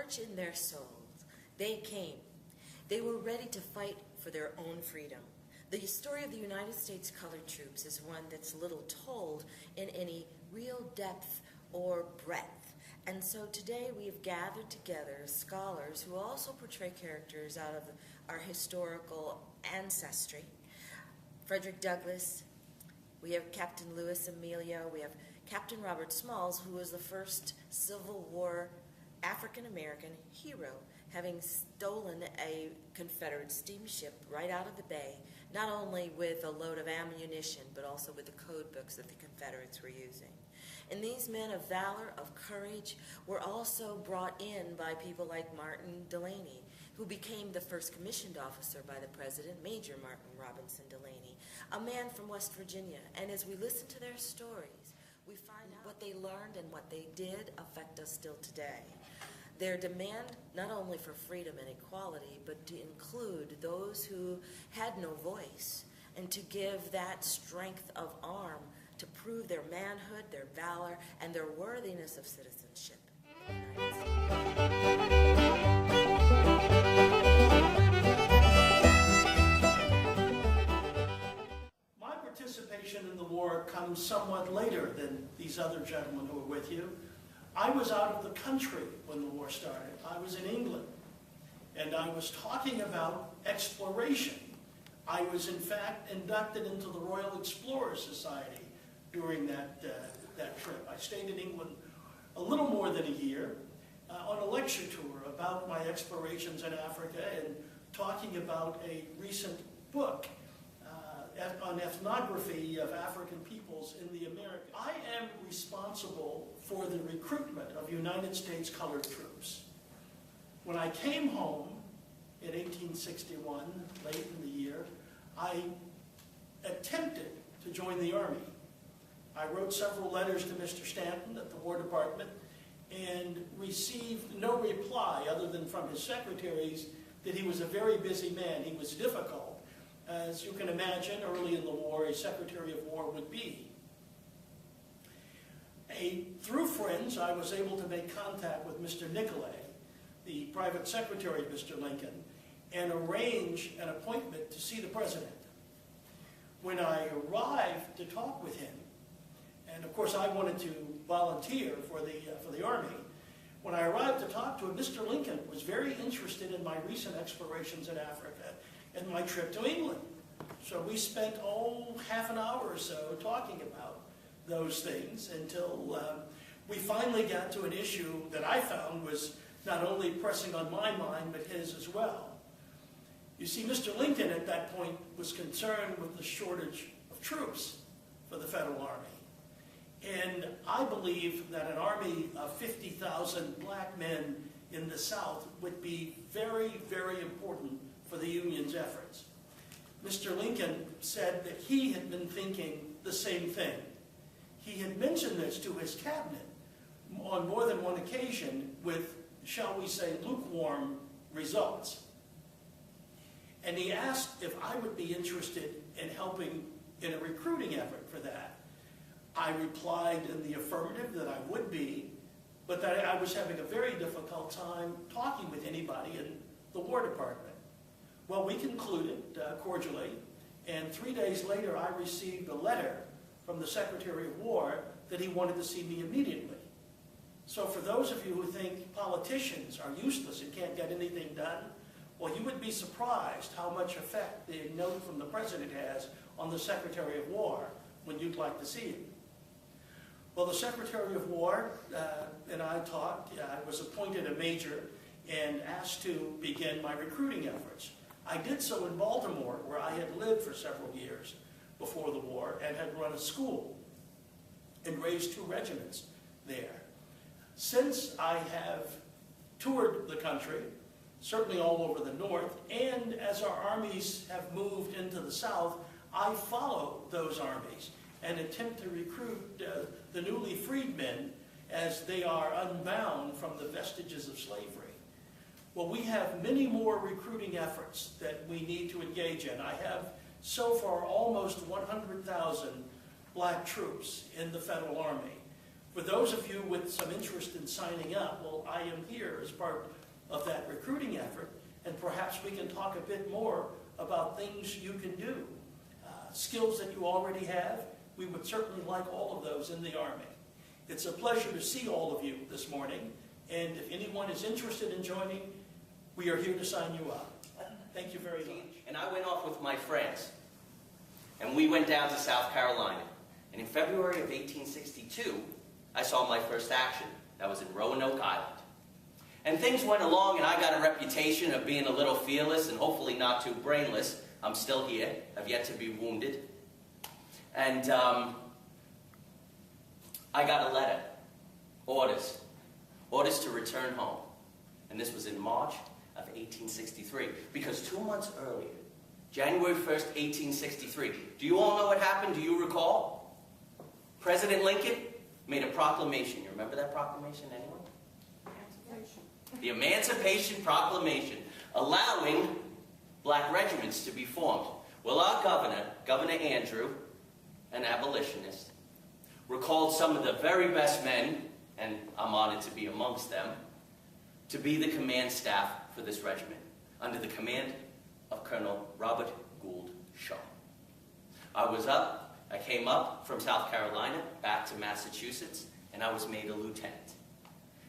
torch in their souls. They came. They were ready to fight for their own freedom. The story of the United States Colored Troops is one that's little told in any real depth or breadth. And so today we have gathered together scholars who also portray characters out of our historical ancestry. Frederick Douglass, we have Captain Louis Emilio, we have Captain Robert Smalls, who was the first Civil War African-American hero, having stolen a Confederate steamship right out of the bay, not only with a load of ammunition, but also with the code books that the Confederates were using. And these men of valor, of courage, were also brought in by people like Martin Delany, who became the first commissioned officer by the president, Major Martin Robinson Delany, a man from West Virginia. And as we listen to their stories, we find out what they learned and what they did affect us still today. Their demand not only for freedom and equality, but to include those who had no voice, and to give that strength of arm to prove their manhood, their valor, and their worthiness of citizenship. My participation in the war comes somewhat later than these other gentlemen who are with you. I was out of the country when the war started. I was in England, and I was talking about exploration. I was, in fact, inducted into the Royal Explorers Society during that trip. I stayed in England a little more than a year on a lecture tour about my explorations in Africa and talking about a recent book on ethnography of African peoples in the Americas. I am responsible for the recruitment of United States colored troops. When I came home in 1861, late in the year, I attempted to join the Army. I wrote several letters to Mr. Stanton at the War Department and received no reply other than from his secretaries that he was a very busy man. He was difficult. As you can imagine, early in the war, a Secretary of War would be. Through friends, I was able to make contact with Mr. Nicolay, the private secretary of Mr. Lincoln, and arrange an appointment to see the president. When I arrived to talk with him, and of course I wanted to volunteer for the Army, when I arrived to talk to him, Mr. Lincoln was very interested in my recent explorations in Africa and my trip to England. So we spent, half an hour or so talking about those things until we finally got to an issue that I found was not only pressing on my mind, but his as well. You see, Mr. Lincoln at that point was concerned with the shortage of troops for the Federal Army. And I believe that an army of 50,000 black men in the South would be very, very important for the Union's efforts. Mr. Lincoln said that he had been thinking the same thing. He had mentioned this to his cabinet on more than one occasion with, shall we say, lukewarm results. And he asked if I would be interested in helping in a recruiting effort for that. I replied in the affirmative that I would be, but that I was having a very difficult time talking with anybody in the War Department. Well, we concluded cordially, and 3 days later I received a letter from the Secretary of War that he wanted to see me immediately. So for those of you who think politicians are useless and can't get anything done, well, you would be surprised how much effect the note from the President has on the Secretary of War when you'd like to see him. Well, the Secretary of War and I talked. I was appointed a major and asked to begin my recruiting efforts. I did so in Baltimore, where I had lived for several years before the war and had run a school and raised 2 regiments there. Since I have toured the country, certainly all over the North, and as our armies have moved into the South, I follow those armies and attempt to recruit the newly freed men as they are unbound from the vestiges of slavery. Well, we have many more recruiting efforts that we need to engage in. I have so far almost 100,000 black troops in the Federal Army. For those of you with some interest in signing up, well, I am here as part of that recruiting effort, and perhaps we can talk a bit more about things you can do. Skills that you already have, we would certainly like all of those in the Army. It's a pleasure to see all of you this morning, and if anyone is interested in joining, we are here to sign you up. Thank you very much. And I went off with my friends, and we went down to South Carolina. And in February of 1862, I saw my first action. That was in Roanoke Island. And things went along, and I got a reputation of being a little fearless and hopefully not too brainless. I'm still here. I've yet to be wounded. And I got a letter. Orders to return home. And this was in March of 1863. Because 2 months earlier, January 1st, 1863, do you all know what happened? Do you recall? President Lincoln made a proclamation. You remember that proclamation, anyone? The Emancipation Proclamation, allowing black regiments to be formed. Well, our governor, Governor Andrew, an abolitionist, recalled some of the very best men, and I'm honored to be amongst them, to be the command staff for this regiment, under the command of Colonel Robert Gould Shaw. I came up from South Carolina, back to Massachusetts, and I was made a lieutenant.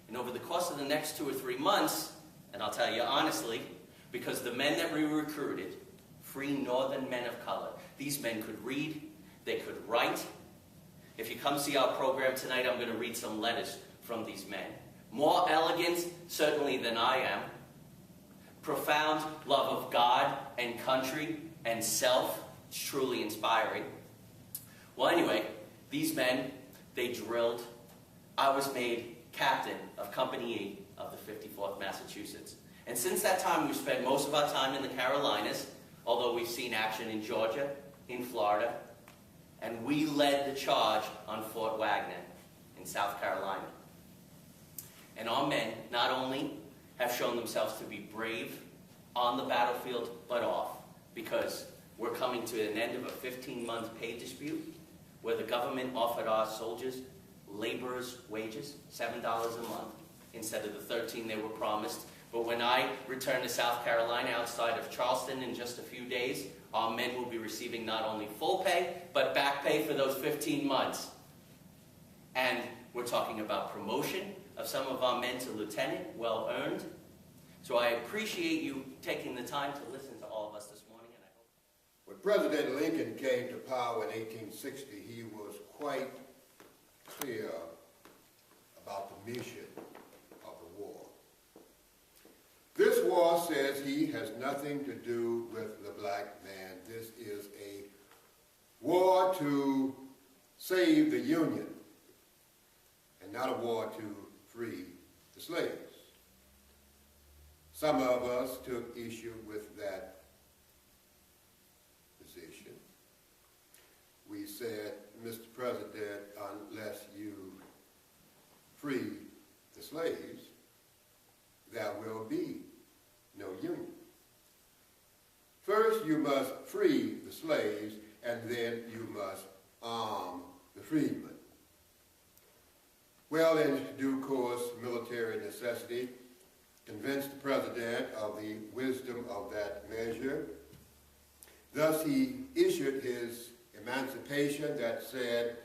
And over the course of the next 2 or 3 months, and I'll tell you honestly, because the men that we recruited, free northern men of color, these men could read, they could write. If you come see our program tonight, I'm going to read some letters from these men. More elegant, certainly, than I am. Profound love of God and country and self. It's truly inspiring. Well, anyway, these men, they drilled. I was made captain of Company E of the 54th Massachusetts. And since that time, we've spent most of our time in the Carolinas, although we've seen action in Georgia, in Florida, and we led the charge on Fort Wagner in South Carolina. And our men not only have shown themselves to be brave on the battlefield, but off, because we're coming to an end of a 15-month pay dispute where the government offered our soldiers laborers' wages, $7 a month, instead of the $13 they were promised. But when I return to South Carolina outside of Charleston in just a few days, our men will be receiving not only full pay, but back pay for those 15 months. And we're talking about promotion of some of our men to lieutenant, well earned. So I appreciate you taking the time to listen to all of us this morning. And I hope when President Lincoln came to power in 1860, he was quite clear about the mission of the war. This war, says he, has nothing to do with the black man. This is a war to save the Union and not a war to free the slaves. Some of us took issue with that position. We said, Mr. President, unless you free the slaves, there will be no union. First, you must free the slaves, and then you must arm the freedmen. Well, in due course, military necessity convinced the president of the wisdom of that measure. Thus, he issued his emancipation that said,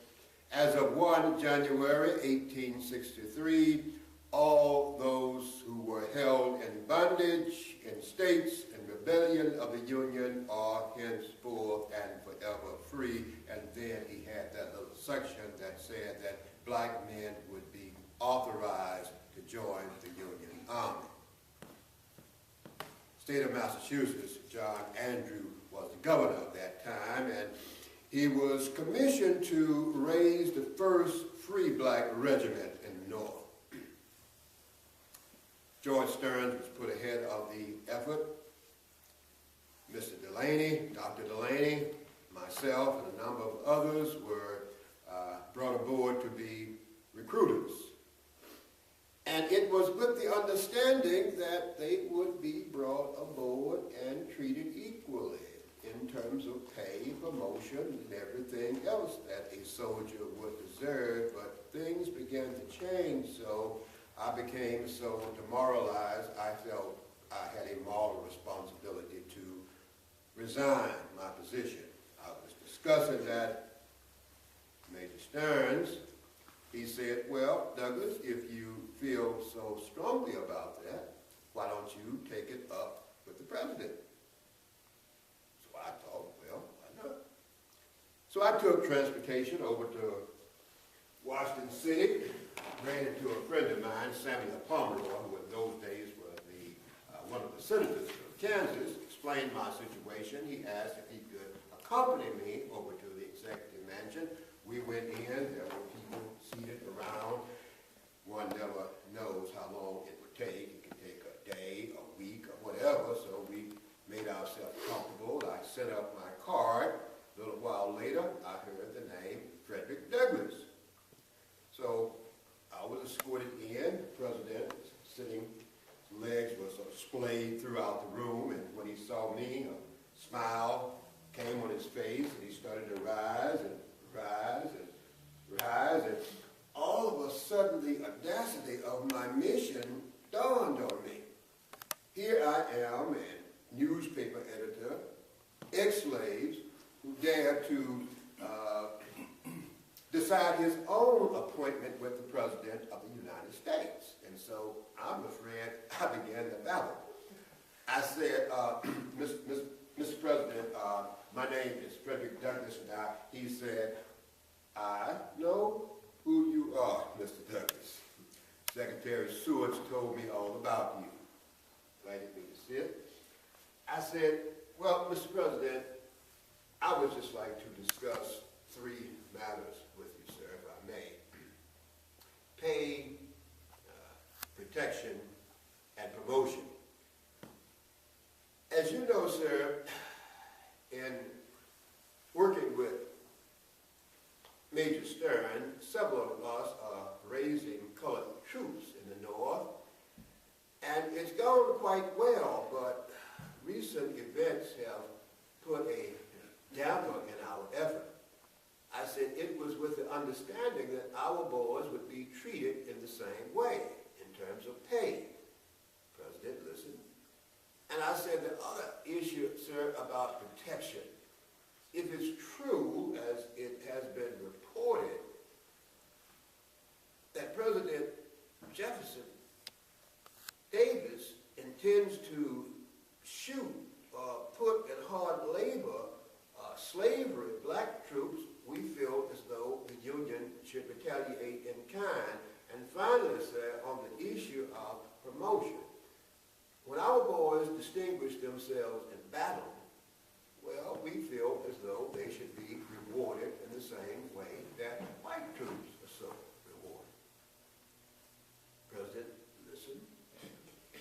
as of 1 January 1863, all those who were held in bondage in states in rebellion of the Union are henceforth and forever free. And then he had that little section that said that black men would be authorized to join the Union Army. State of Massachusetts, John Andrew was the governor of that time, and he was commissioned to raise the first free black regiment in the North. George Stearns was put ahead of the effort. Mr. Delaney, Dr. Delaney, myself, and a number of others were brought aboard to be recruiters. And it was with the understanding that they would be brought aboard and treated equally in terms of pay, promotion, and everything else that a soldier would deserve. But things began to change, so I became so demoralized, I felt I had a moral responsibility to resign my position. I was discussing that with Major Stearns. He said, well, Douglas, if you feel so strongly about that, why don't you take it up with the president? So I thought, well, why not? So I took transportation over to Washington City, ran into a friend of mine, Samuel Pomeroy, who in those days was one of the senators from Kansas, explained my situation. He asked if he could accompany me over to the executive mansion. We went in, there were people seated around. One never knows how long it would take. It could take a day, a week, or whatever, so we made ourselves comfortable. I set up my card. A little while later, I heard the name Frederick Douglass. So I was escorted in. The president was sitting, his legs were sort of splayed throughout the room, and when he saw me, a smile came on his face, and he started to rise and rise and rise, and all of a sudden the audacity of my mission dawned on me. Here I am, a newspaper editor, ex-slaves, who dared to decide his own appointment with the President of the United States. And so I'm afraid I began to babble. I said, Mr. President, my name is Frederick Douglass, and he said, I know who you are, Mr. Douglass. Secretary Seward told me all about you. Invited me to sit. I said, well, Mr. President, I would just like to discuss three matters with you, sir, if I may. Pay, protection, and promotion. As you know, sir, in working with Major Stern, several of us are raising colored troops in the North, and it's gone quite well, but recent events have put a damper in our effort. I said it was with the understanding that our boys would be treated in the same way in terms of pay. President listened. And I said the other issue, sir, about protection. If it's true, as it has been reported, that President Jefferson Davis intends to shoot or put in hard labor slavery black troops, we feel as though the Union should retaliate in kind. And finally, sir, on the issue of promotion, when our boys distinguish themselves in battle, well, we feel as though they should be rewarded in the same way that white troops are so rewarded. President listened,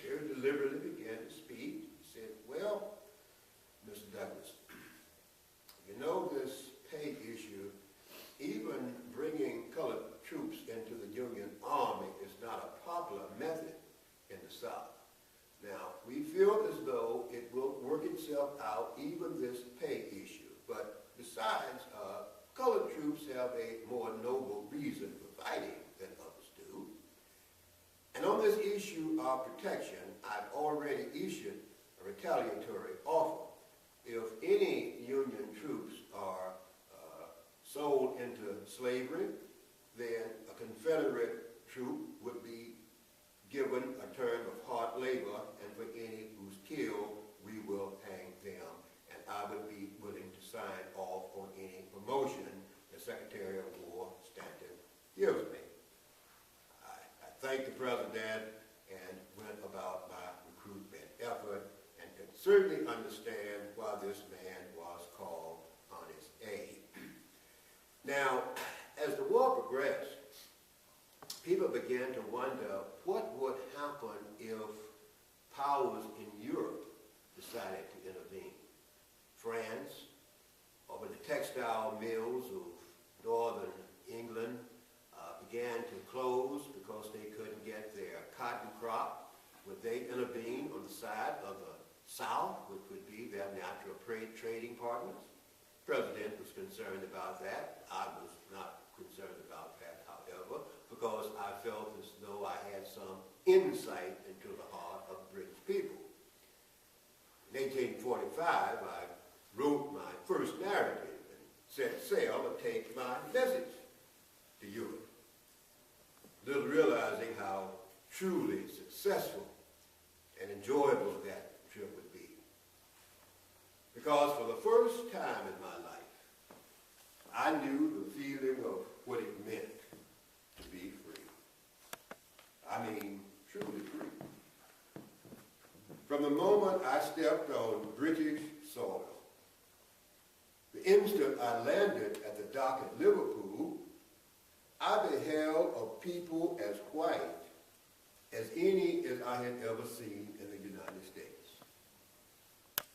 very deliberately began to speak. He said, well, Mr. Douglas, you know this pay issue, even bringing colored troops into the Union Army is not a popular method in the South. Now, we feel as though it will work itself out, even this pay issue. But besides, colored troops have a more noble reason for fighting than others do. And on this issue of protection, I've already issued a retaliatory offer. If any Union troops are sold into slavery, then a Confederate troop would be given a term of hard labor, and for any who's killed, we will hang them. And I would be willing to sign off on any promotion the Secretary of War, Stanton, gives me. I thanked the President and went about my recruitment effort, and could certainly understand why this man was called Honest Abe. Now, as the war progressed, people began to wonder what would happen if powers in Europe decided to intervene. France, over the textile mills of northern England, began to close because they couldn't get their cotton crop. Would they intervene on the side of the South, which would be their natural trading partners? The President was concerned about that. I was not concerned about that, however, because because I felt as though I had some insight into the heart of British people. In 1845, I wrote my first narrative and set sail to take my message to Europe, little realizing how truly successful and enjoyable that trip would be. Because for the first time in my life, I knew the feeling of what it meant to be free. I mean, truly free. From the moment I stepped on British soil, the instant I landed at the dock at Liverpool, I beheld a people as white as any as I had ever seen in the United States.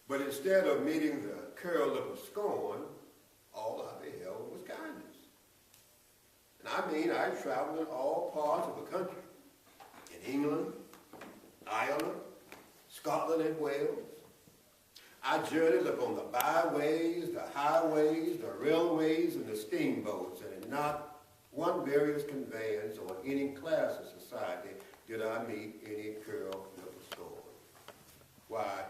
But instead of meeting the curl lip of scorn, all I beheld was kindness. And I mean, I traveled in all parts of the country, in England, Ireland, Scotland, and Wales. I journeyed upon the byways, the highways, the railways, and the steamboats, and in not one various conveyance or any class of society did I meet any curl lip of scorn. Why,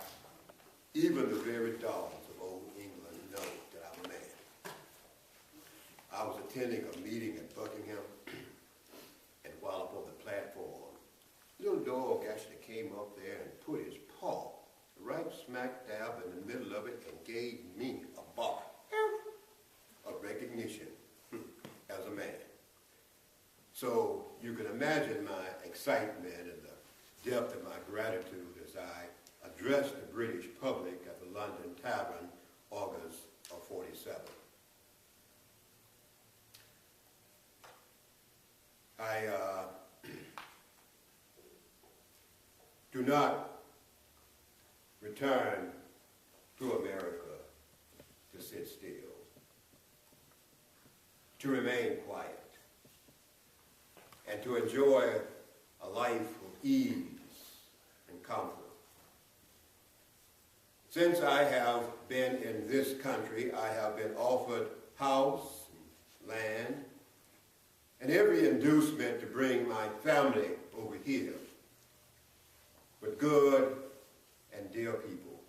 even the very dogs of old England know that I'm a man. I was attending a meeting at Buckingham, and while upon the platform, a little dog actually came up there and put his paw right smack dab in the middle of it and gave me a bark of recognition as a man. So you can imagine my excitement and the depth of my gratitude as I addressed the British public at the London Tavern, August of '47. I do not return to America to sit still, to remain quiet, and to enjoy a life of ease and comfort. Since I have been in this country, I have been offered house, land, and every inducement to bring my family over here with good and dear people.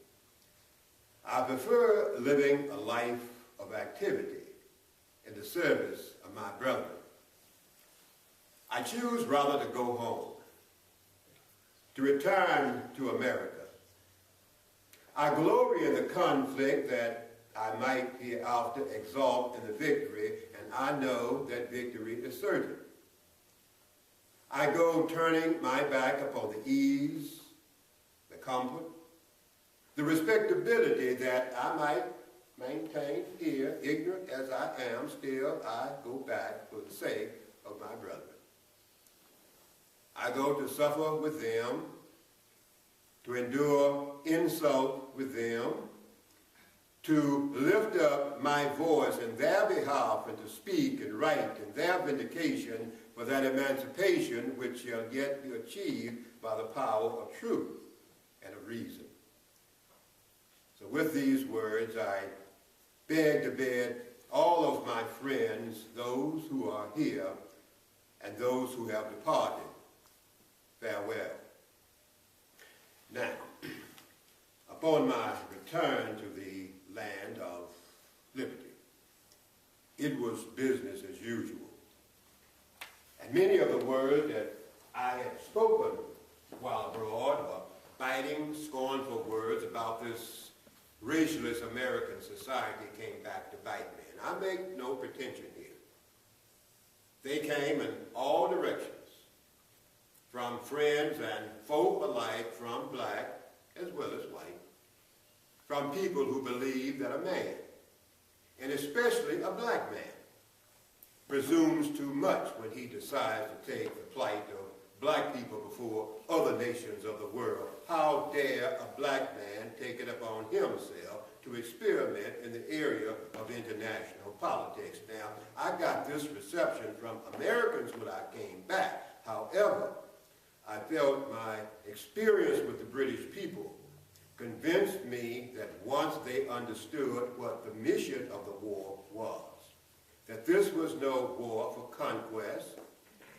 I prefer living a life of activity in the service of my brethren. I choose rather to go home, to return to America. I glory in the conflict that I might hereafter exalt in the victory, and I know that victory is certain. I go turning my back upon the ease, the comfort, the respectability that I might maintain here, ignorant as I am, still I go back for the sake of my brethren. I go to suffer with them, to endure insult with them, to lift up my voice in their behalf and to speak and write in their vindication for that emancipation which shall yet be achieved by the power of truth and of reason. So with these words, I beg to bid all of my friends, those who are here and those who have departed, farewell. Now, upon my return to the land of liberty, it was business as usual. And many of the words that I had spoken while abroad were biting, scornful words about this racialist American society came back to bite me. And I make no pretension here. They came in all directions, from friends and folk alike, from black as well as white, from people who believe that a man, and especially a black man, presumes too much when he decides to take the plight of black people before other nations of the world. How dare a black man take it upon himself to experiment in the area of international politics? Now, I got this reception from Americans when I came back. However, I felt my experience with the British people convinced me that once they understood what the mission of the war was, that this was no war for conquest,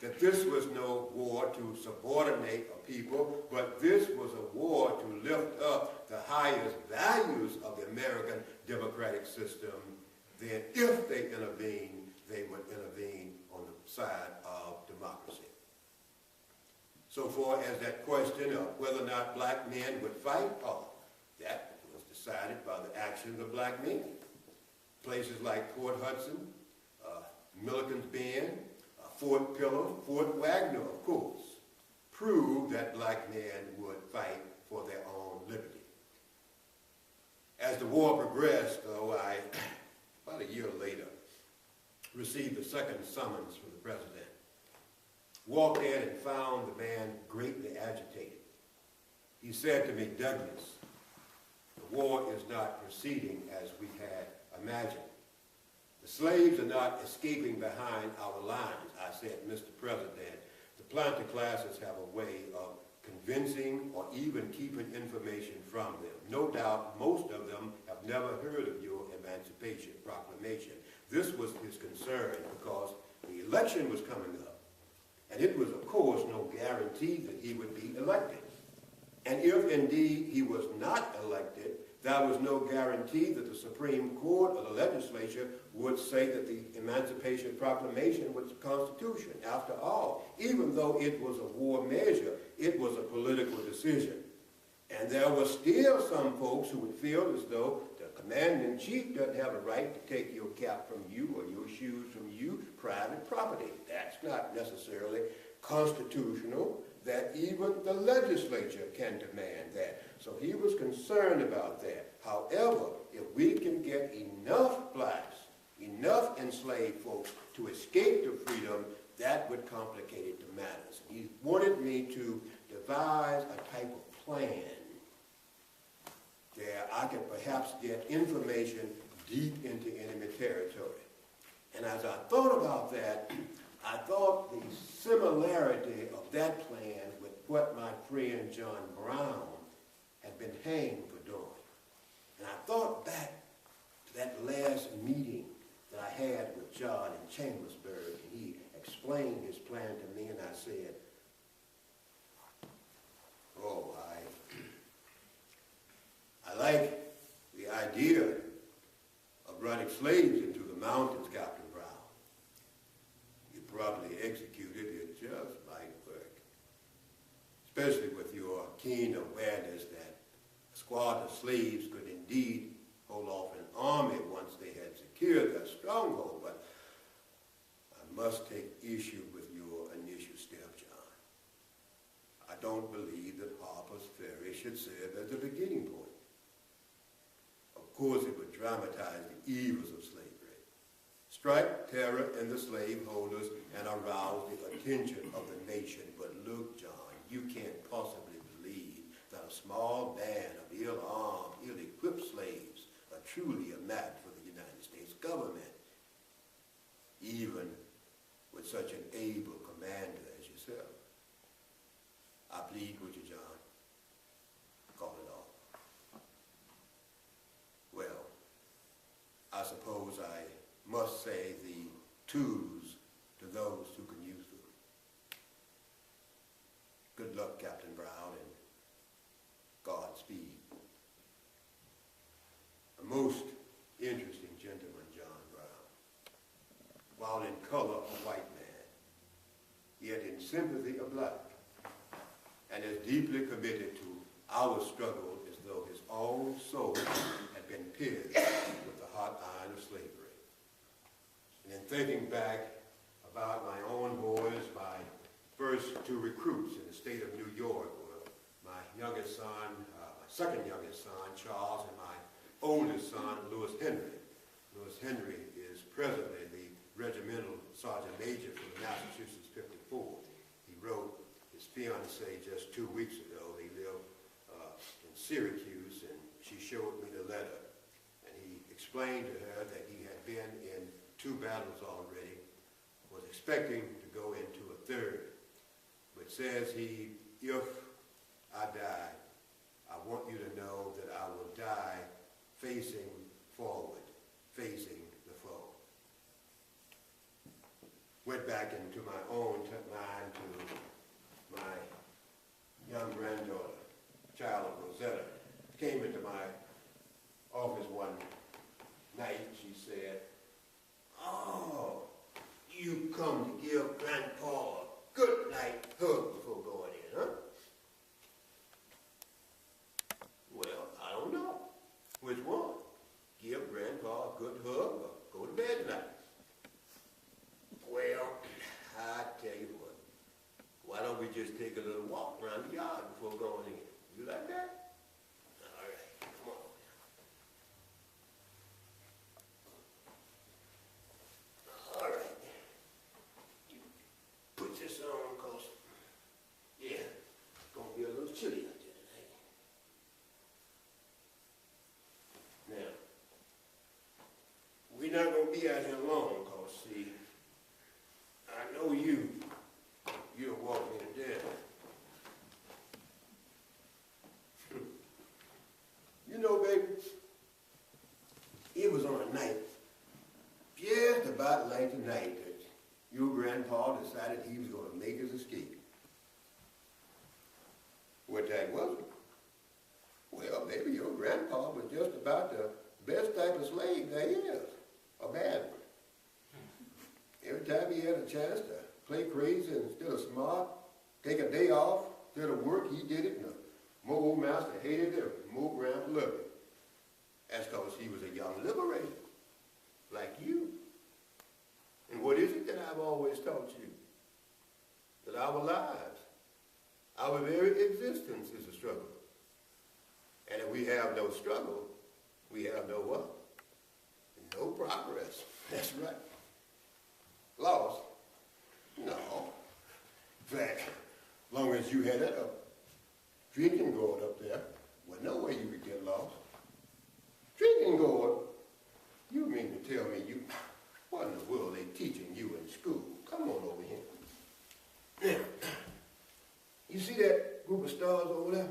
that this was no war to subordinate a people, but this was a war to lift up the highest values of the American democratic system. Then if they intervened, they would intervene on the side of democracy. So far as that question of whether or not black men would fight, that was decided by the actions of black men. Places like Port Hudson, Milliken's Bend, Fort Pillow, Fort Wagner, of course, proved that black men would fight for their own liberty. As the war progressed, though, I, about a year later, received a second summons from the president. Walked in and found the man greatly agitated. He said to me, "Douglas, the war is not proceeding as we had imagined. The slaves are not escaping behind our lines." I said, "Mr. President, the planter classes have a way of convincing or even keeping information from them. No doubt most of them have never heard of your Emancipation Proclamation." This was his concern because the election was coming up. And it was, of course, no guarantee that he would be elected. And if indeed he was not elected, there was no guarantee that the Supreme Court or the legislature would say that the Emancipation Proclamation was the Constitution. After all, even though it was a war measure, it was a political decision. And there were still some folks who would feel as though the commander-in-chief doesn't have a right to take your cap from you or your shoes from you, private property. That's not necessarily constitutional, that even the legislature can demand that. So he was concerned about that. However, if we can get enough blacks, enough enslaved folks to escape to freedom, that would complicate the matters. He wanted me to devise a type of plan there I could perhaps get information deep into enemy territory. And as I thought about that, I thought the similarity of that plan with what my friend John Brown had been hanged for doing. And I thought back to that last meeting that I had with John in Chambersburg, and he explained his plan to me, and I said, "Oh, I like the idea of running slaves into the mountains, Captain Brown. You probably executed it just might work, especially with your keen awareness that a squad of slaves could indeed hold off an army once they had secured that stronghold. But I must take issue with your initial step, John. I don't believe that Harper's Ferry should serve as a beginning point. Of course, it would dramatize the evils of slavery, strike terror in the slaveholders, and arouse the attention of the nation. But look, John, you can't possibly believe that a small band of ill-armed, ill-equipped slaves are truly a match for the United States government, even with such an able commander as yourself. I plead with you, John. Call it off." Well, I suppose I must say the twos to those who can use them. Good luck, Captain Brown, and Godspeed. A most interesting gentleman, John Brown. While in color a white man, yet in sympathy a black, and as deeply committed to our struggle as though his own soul had been pierced with the hot iron of slavery. And in thinking back about my own boys, my first two recruits in the state of New York were my youngest son, my second youngest son, Charles, and my oldest son, Lewis Henry. Lewis Henry is presently the regimental sergeant major for the Massachusetts 54. He wrote his fiancée just 2 weeks ago. They live in Syracuse, and she showed me the letter. And he explained to her that he had been in 2 battles already, was expecting to go into a third, but says if I die, I want you to know that I will die facing forward, facing the foe. Went back into my you're not going to be out here long, because, see, I know you'll walk me to death. You know, baby, it was on a night, just about like tonight, that your grandpa decided he was going to make his escape. What that was? Well, baby, your grandpa was just about the best type of slave there is, a bad one. Every time he had a chance to play crazy instead of smart, take a day off instead of work, he did it, and the more old master hated it, the more grandpa loved it. That's because he was a young liberator, like you. And what is it that I've always taught you? That our lives, our very existence is a struggle. And if we have no struggle, we have no what? No progress. That's right. Lost? No. In fact, as long as you had that drinking gourd up there, well, no way you could get lost. Drinking gourd? You mean to tell me what in the world they teaching you in school? Come on over here. Now, you see that group of stars over there?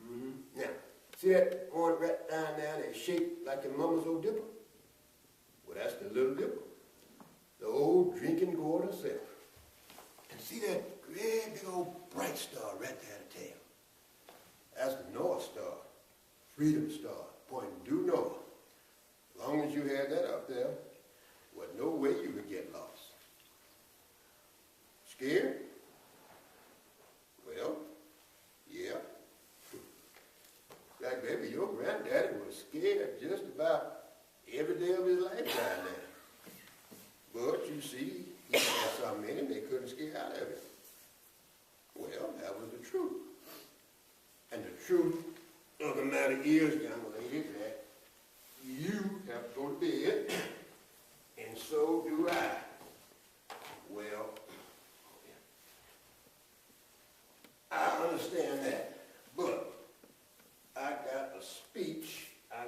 Mm-hmm. Now, see that one right down there that's shaped like your mama's old dipper? Well, that's the little dipper. The old drinking gourd herself. And see that great big old bright star right there at the tail? That's the North Star, Freedom Star, pointing due north. As long as you had that up there, well, no way you could get lost. Scared? Well, yeah. Like, baby, your granddaddy was scared just about every day of his life down there. But, you see, he had something in him they couldn't scare out of it. Well, that was the truth. And the truth of the matter is, young lady, that you have to go to bed, and so do I. Well, I understand that, but I got a speech I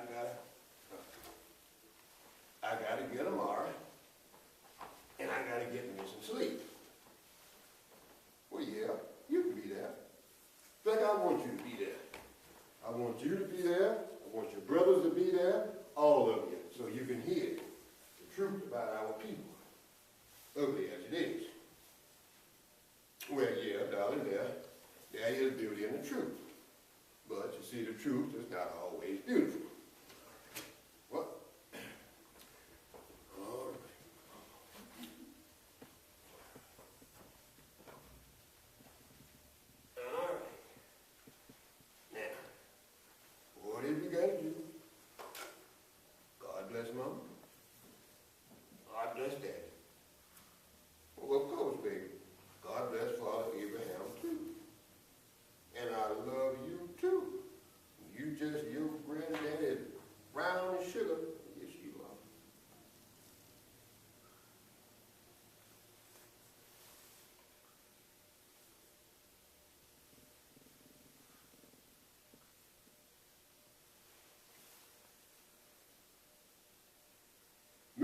gotta get tomorrow, and I gotta get me some sleep. Well, yeah, you can be there. In fact, I want you to be there. I want you to be there. I want your brothers to be there, all of you, so you can hear the truth about our people, ugly as it is. Well, yeah, darling, there is beauty in the truth. But you see, the truth is not always beautiful. What? All right. All right. Now, what have you got to do? God bless Mama. God bless Daddy. Well, of course, baby. God bless Father Abraham, too. And I love you, too. You just, your granddaddy, brown as sugar. Yes, you are.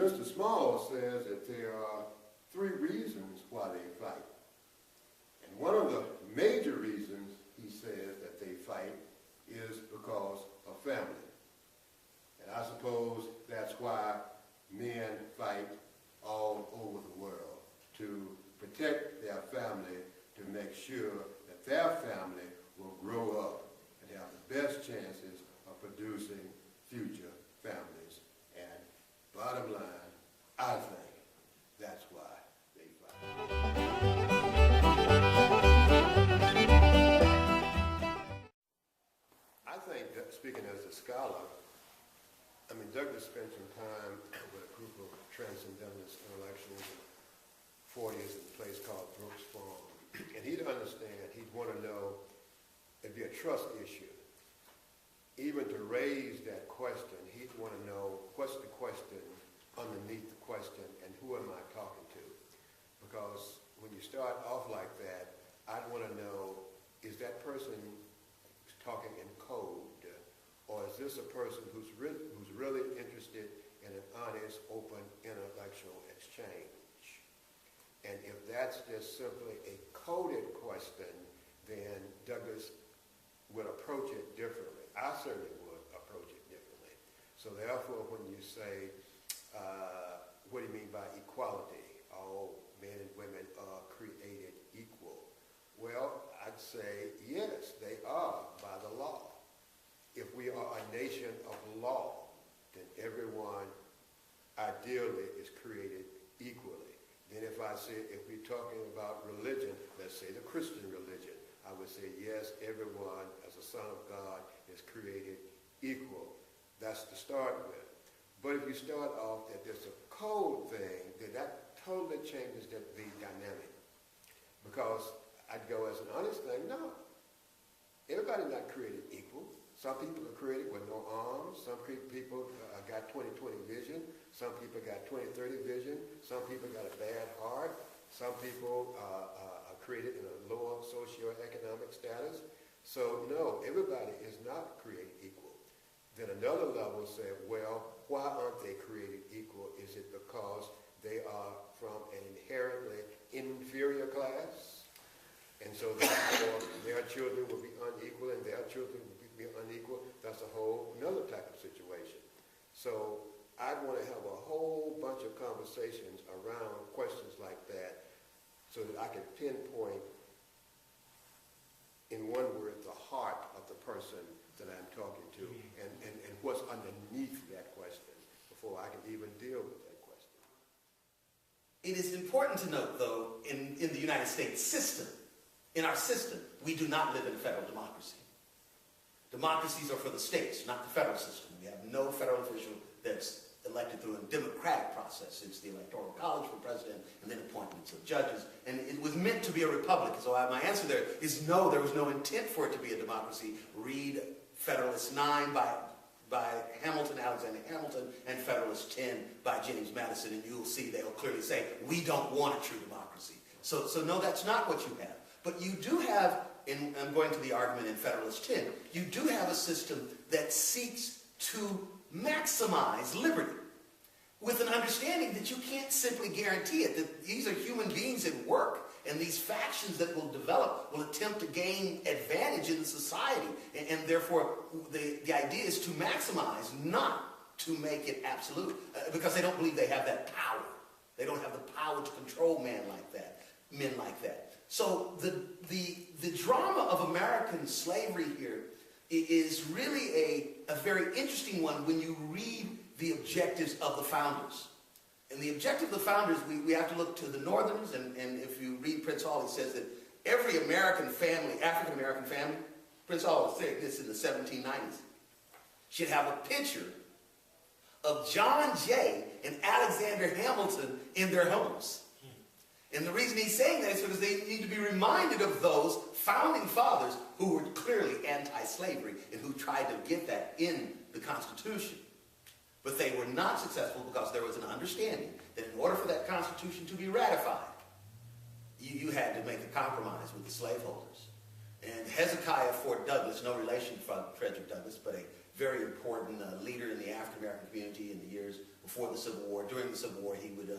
Mr. Small says that there are 3 reasons why they fight. And one of the major reasons he says that they fight is because of family. And I suppose that's why men fight all over the world, to protect their family, to make sure that their family will grow up and have the best chances of producing future families. And bottom line, I think that's why they fight. I think that, speaking as a scholar, I mean, Douglas spent some time with a group of transcendentalist intellectuals in the 40s at a place called Brooks Farm. And he'd understand, he'd want to know, it'd be a trust issue. Even to raise that question, he'd want to know what's the question underneath the question and who am I talking to? Because when you start off like that, I'd want to know, is that person talking in code? Or is this a person who's really interested and an honest, open intellectual exchange. And if that's just simply a coded question, then Douglass would approach it differently. I certainly would approach it differently. So therefore, when you say, what do you mean by equality? All men and women are created equal. Well, I'd say, yes, they are by the law. If we are a nation of law, then everyone ideally is created equally. Then if we're talking about religion, let's say the Christian religion, I would say, yes, everyone as a son of God is created equal. That's to start with. But if you start off that there's a code thing, then that totally changes the dynamic. Because I'd go as an honest thing, no. Everybody's not created equal. Some people are created with no arms. Some people got 20/20 vision. Some people got 20/30 vision. Some people got a bad heart. Some people are created in a lower socioeconomic status. So no, everybody is not created equal. Then another level said, well, why aren't they created equal? Is it because they are from an inherently inferior class? And so therefore their children will be unequal and their children will be unequal? That's a whole another type of situation. So I want to have a whole bunch of conversations around questions like that so that I can pinpoint in one word the heart of the person that I'm talking to and what's underneath that question before I can even deal with that question. It is important to note, though, in the United States system, in our system, we do not live in a federal democracy. Democracies are for the states, not the federal system. We have no federal official that's elected through a democratic process. It's the Electoral College for president and then appointments of judges. And it was meant to be a republic. So my answer there is no, there was no intent for it to be a democracy. Read Federalist 9 by Hamilton, Alexander Hamilton, and Federalist 10 by James Madison, and you'll see they'll clearly say, we don't want a true democracy. So no, that's not what you have. But you do have, and I'm going to the argument in Federalist 10, you do have a system that seeks to maximize liberty with an understanding that you can't simply guarantee it, that these are human beings at work, and these factions that will develop will attempt to gain advantage in the society, and therefore the idea is to maximize, not to make it absolute, because they don't believe they have that power. They don't have the power to control men like that. So the drama of American slavery here is really a very interesting one when you read the objectives of the founders. And the objective of the founders, we have to look to the Northerners, and if you read Prince Hall, he says that every American family, African-American family, Prince Hall was saying this in the 1790s, should have a picture of John Jay and Alexander Hamilton in their homes. And the reason he's saying that is because they need to be reminded of those founding fathers who were clearly anti-slavery and who tried to get that in the Constitution. But they were not successful because there was an understanding that in order for that Constitution to be ratified, you had to make a compromise with the slaveholders. And Hezekiah Fort Douglass, no relation from Frederick Douglass, but a very important leader in the African-American community in the years before the Civil War. During the Civil War, he would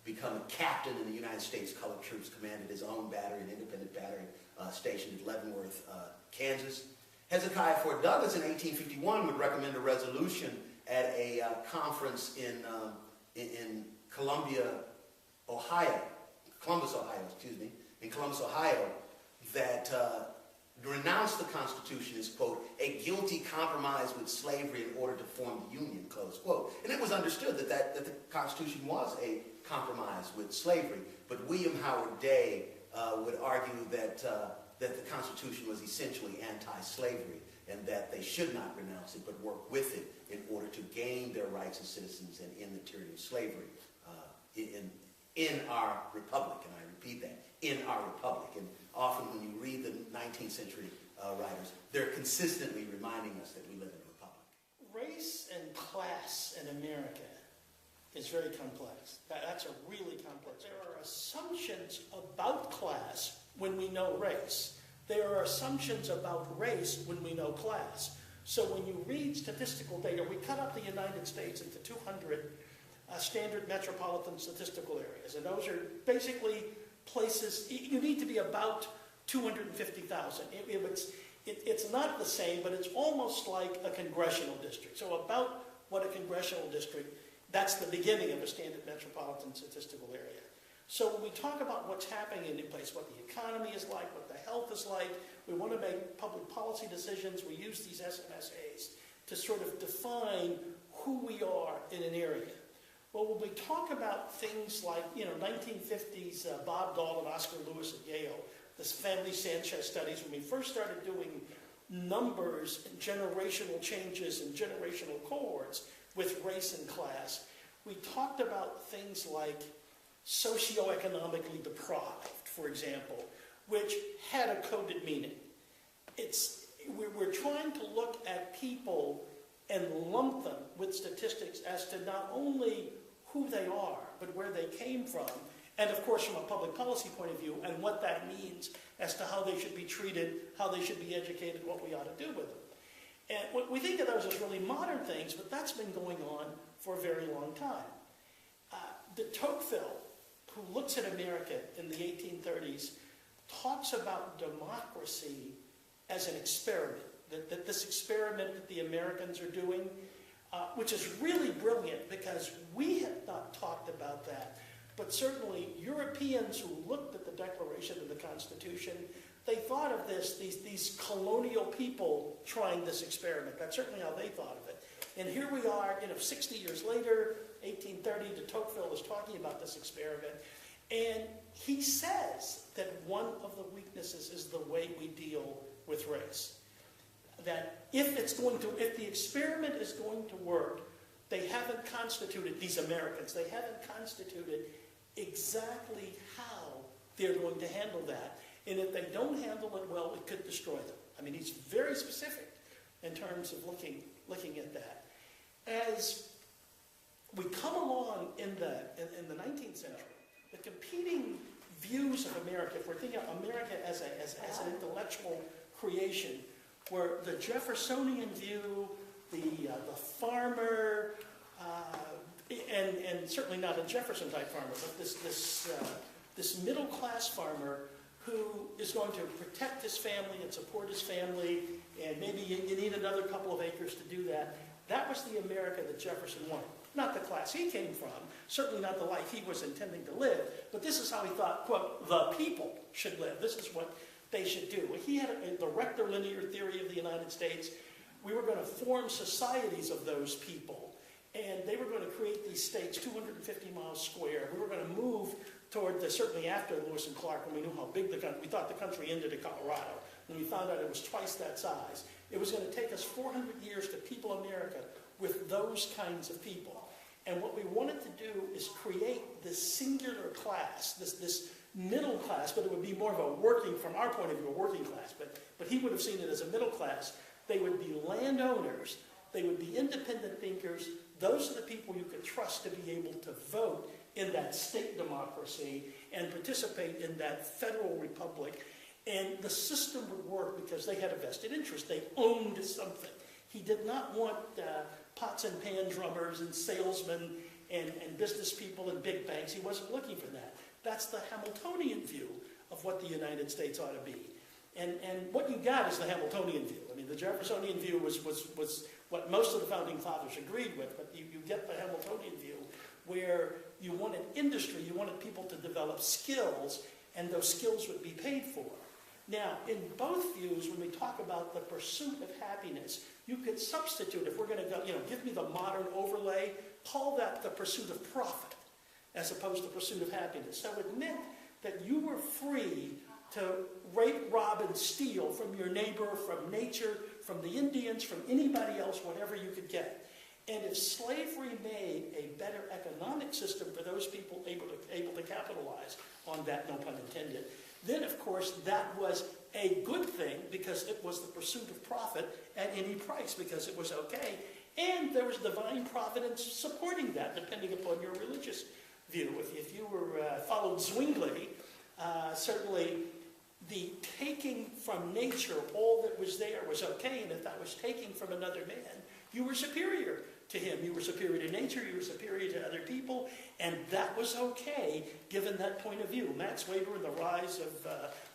become a captain in the United States Colored Troops, commanded his own battery, an independent battery stationed at Leavenworth, Kansas. Hezekiah Fort Douglass in 1851 would recommend a resolution at a conference in Columbus, Ohio, that renounced the Constitution as, quote, a guilty compromise with slavery in order to form the Union, close quote. And it was understood that the Constitution was a compromise with slavery. But William Howard Day would argue that the Constitution was essentially anti-slavery and that they should not renounce it but work with it in order to gain their rights as citizens and end the tyranny of slavery in our republic. And I repeat that, in our republic. And often when you read the 19th century writers, they're consistently reminding us that we live in a republic. Race and class in America is very complex. That's a really complex. There are assumptions about class when we know race. There are assumptions about race when we know class. So when you read statistical data, we cut up the United States into 200 standard metropolitan statistical areas. And those are basically places, you need to be about 250,000. It's not the same, but it's almost like a congressional district. So about what a congressional district, that's the beginning of a standard metropolitan statistical area. So when we talk about what's happening in a place, what the economy is like, what the health is like, we want to make public policy decisions, we use these SMSAs to sort of define who we are in an area. Well, when we talk about things like, 1950s, Bob Dahl and Oscar Lewis at Yale, this family Sanchez studies, when we first started doing numbers and generational changes and generational cohorts with race and class, we talked about things like socioeconomically deprived, for example, which had a coded meaning. We're trying to look at people and lump them with statistics as to not only who they are, but where they came from, and of course from a public policy point of view, and what that means as to how they should be treated, how they should be educated, what we ought to do with them. And we think of those as really modern things, but that's been going on for a very long time. De Tocqueville, who looks at America in the 1830s, talks about democracy as an experiment, that this experiment that the Americans are doing, which is really brilliant because we have not talked about that. But certainly Europeans who looked at the Declaration and the Constitution, they thought of these colonial people trying this experiment. That's certainly how they thought of it. And here we are, 60 years later, 1830, de Tocqueville is talking about this experiment. And he says that one of the weaknesses is the way we deal with race. That if the experiment is going to work, they haven't constituted, these Americans, they haven't constituted exactly how they're going to handle that. And if they don't handle it well, it could destroy them. I mean, he's very specific in terms of looking at that. As we come along in the 19th century, the competing views of America, if we're thinking of America as an intellectual creation, where the Jeffersonian view, the farmer, and certainly not a Jefferson-type farmer, but this middle-class farmer who is going to protect his family and support his family, and maybe you need another couple of acres to do that. That was the America that Jefferson wanted. Not the class he came from, certainly not the life he was intending to live, but this is how he thought, quote, the people should live. This is what they should do. He had the rectilinear theory of the United States. We were going to form societies of those people, and they were going to create these states 250 miles square. We were going to move toward certainly after Lewis and Clark, when we knew how big the country, we thought the country ended in Colorado. When we found out it was twice that size, it was going to take us 400 years to people America with those kinds of people. And what we wanted to do is create this singular class, this middle class, but it would be more of a working, from our point of view, a working class, but he would have seen it as a middle class. They would be landowners, they would be independent thinkers. Those are the people you could trust to be able to vote in that state democracy and participate in that federal republic. And the system would work because they had a vested interest. They owned something. He did not want pots and pan drummers and salesmen and business people and big banks. He wasn't looking for that. That's the Hamiltonian view of what the United States ought to be. And what you got is the Hamiltonian view. I mean, the Jeffersonian view was what most of the founding fathers agreed with, but you get the Hamiltonian view where you wanted industry, you wanted people to develop skills, and those skills would be paid for. Now, in both views, when we talk about the pursuit of happiness, you could substitute, if we're going to go, give me the modern overlay, call that the pursuit of profit, as opposed to pursuit of happiness. So it meant that you were free to rape, rob, and steal from your neighbor, from nature, from the Indians, from anybody else, whatever you could get. And if slavery made a better economic system for those people able to capitalize on that, no pun intended, then of course that was a good thing because it was the pursuit of profit at any price because it was okay. And there was divine providence supporting that, depending upon your religious view. If you were followed Zwingli, certainly the taking from nature all that was there was okay, and if that was taking from another man, you were superior to him. You were superior to nature, you were superior to other people, and that was okay given that point of view. Max Weber and the rise of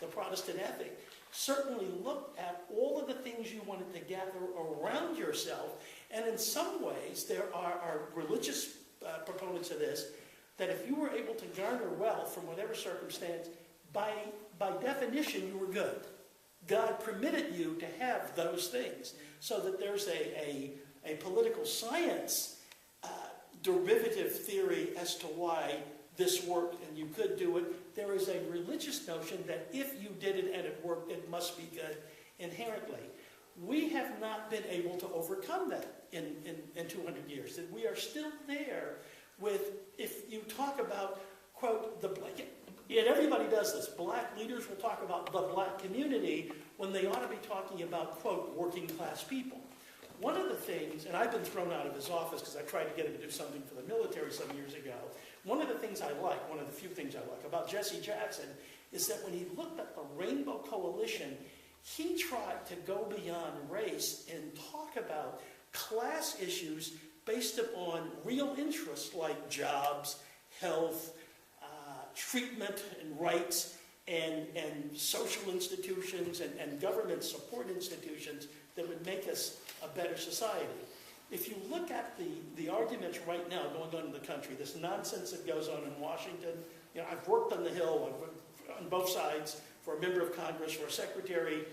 the Protestant ethic certainly looked at all of the things you wanted to gather around yourself, and in some ways there are religious proponents of this, that if you were able to garner wealth from whatever circumstance, by definition you were good. God permitted you to have those things, so that there's a political science derivative theory as to why this worked and you could do it. There is a religious notion that if you did it and it worked, it must be good inherently. We have not been able to overcome that in 200 years. That we are still there with, if you talk about, quote, the black, and everybody does this, black leaders will talk about the black community when they ought to be talking about, quote, working class people. One of the things, and I've been thrown out of his office because I tried to get him to do something for the military some years ago. One of the things I like, one of the few things I like about Jesse Jackson is that when he looked at the Rainbow Coalition, he tried to go beyond race and talk about class issues based upon real interests like jobs, health, treatment and rights, and social institutions and government support institutions that would make us a better society. If you look at the arguments right now going on in the country, this nonsense that goes on in Washington, you know, I've worked on the Hill on both sides for a member of Congress, for a secretary,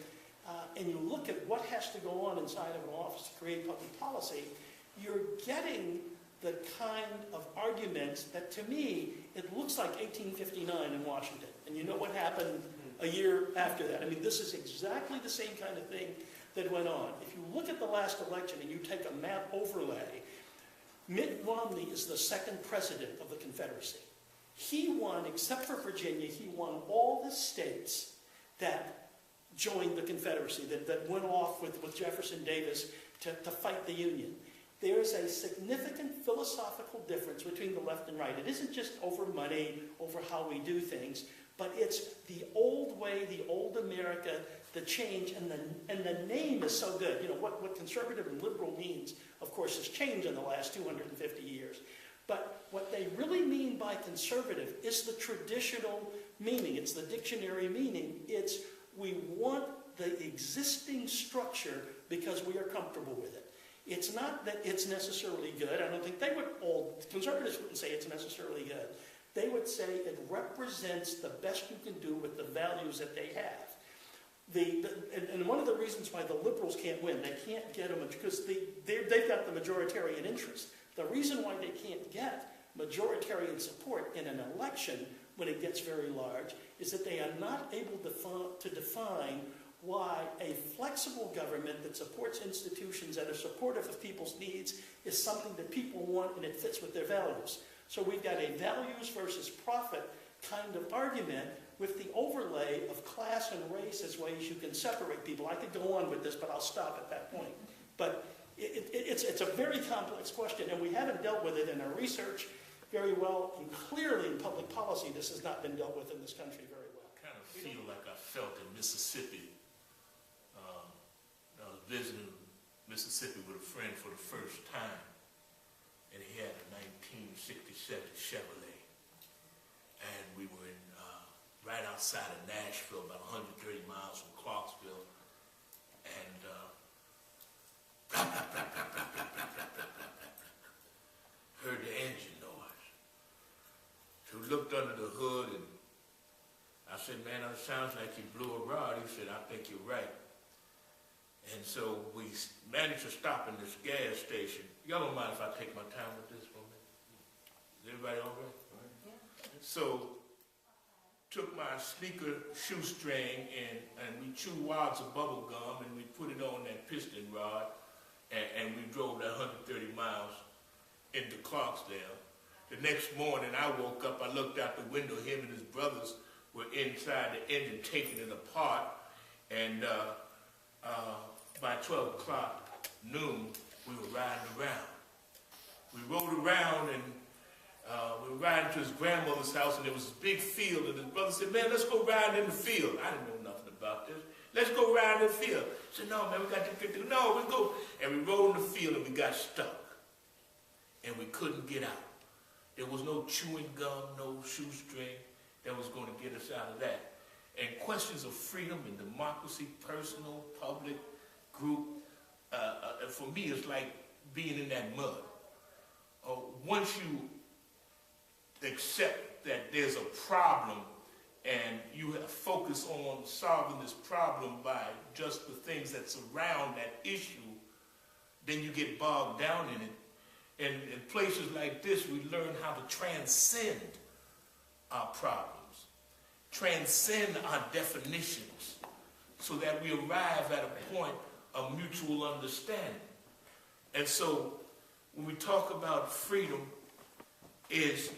and you look at what has to go on inside of an office to create public policy, you're getting the kind of arguments that, to me, it looks like 1859 in Washington. And you know what happened a year after that. I mean, this is exactly the same kind of thing that went on. If you look at the last election and you take a map overlay, Mitt Romney is the second president of the Confederacy. He won, except for Virginia, he won all the states that joined the Confederacy, that went off with Jefferson Davis to fight the Union. There is a significant philosophical difference between the left and right. It isn't just over money, over how we do things, but it's the old way, the old America, the change, and the name is so good. You know, what conservative and liberal means, of course, has changed in the last 250 years. But what they really mean by conservative is the traditional meaning. It's the dictionary meaning. It's we want the existing structure because we are comfortable with it. It's not that it's necessarily good. I don't think they would conservatives wouldn't say it's necessarily good. They would say it represents the best you can do with the values that they have. And one of the reasons why the liberals can't win, they can't get them because they've got the majoritarian interest. The reason why they can't get majoritarian support in an election when it gets very large is that they are not able to define why a flexible government that supports institutions that are supportive of people's needs is something that people want and it fits with their values. So we've got a values versus profit kind of argument with the overlay of class and race as ways you can separate people. I could go on with this, but I'll stop at that point. But it's a very complex question, and we haven't dealt with it in our research very well, and clearly in public policy this has not been dealt with in this country very well. I kind of feel like I felt in Mississippi. I was visiting Mississippi with a friend for the first time, and he had a 1967 Chevrolet, and we were in right outside of Nashville, about 130 miles from Clarksville, and blah, blah, blah, blah, blah, blah, blah, blah, blah, blah, blah. Heard the engine noise. So we looked under the hood, and I said, man, it sounds like you blew a rod. He said, I think you're right. And so we managed to stop in this gas station. Y'all don't mind if I take my time with this for a minute? Is everybody all right? Yeah. So took my sneaker shoestring and we chewed wads of bubble gum and we put it on that piston rod and we drove that 130 miles into Clarksdale. The next morning I woke up, I looked out the window, him and his brothers were inside the engine taking it apart, and by 12 o'clock noon we were riding around. We rode around and we were riding to his grandmother's house, and there was this big field, and his brother said, man, let's go ride in the field. I didn't know nothing about this. Let's go ride in the field. I said, no, man, we got to get to, no, we go. And we rode in the field, and we got stuck. And we couldn't get out. There was no chewing gum, no shoestring that was going to get us out of that. And questions of freedom and democracy, personal, public, group, for me, it's like being in that mud. Once you accept that there's a problem and you have focus on solving this problem by just the things that surround that issue, then you get bogged down in it. And in places like this, we learn how to transcend our problems, transcend our definitions, so that we arrive at a point of mutual understanding. And so when we talk about freedom, is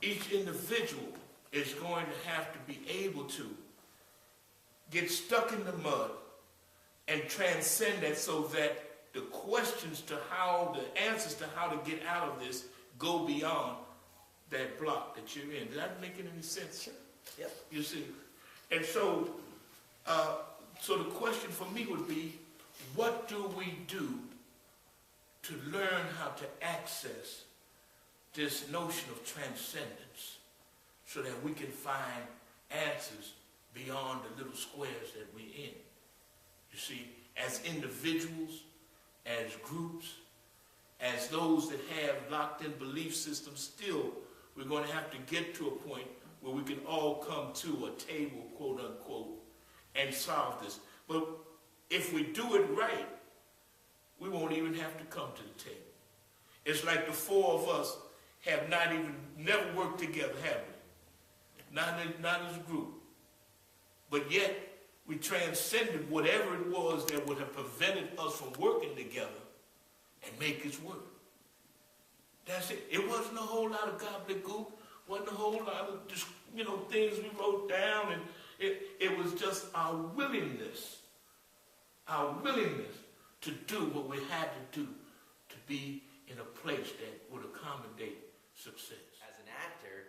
each individual is going to have to be able to get stuck in the mud and transcend that, so that the questions to how, the answers to how to get out of this go beyond that block that you're in. Did that make any sense? Sure. Yep. You see? And so, so the question for me would be, what do we do to learn how to access this notion of transcendence so that we can find answers beyond the little squares that we're in? You see, as individuals, as groups, as those that have locked-in belief systems, still we're going to have to get to a point where we can all come to a table, quote unquote, and solve this. But if we do it right, we won't even have to come to the table. It's like the four of us have never worked together, have we? Not as a group. But yet, we transcended whatever it was that would have prevented us from working together and make it work. That's it. It wasn't a whole lot of gobbledygook. Wasn't a whole lot of just, things we wrote down. And it was just our willingness to do what we had to do to be in a place that would accommodate success. As an actor,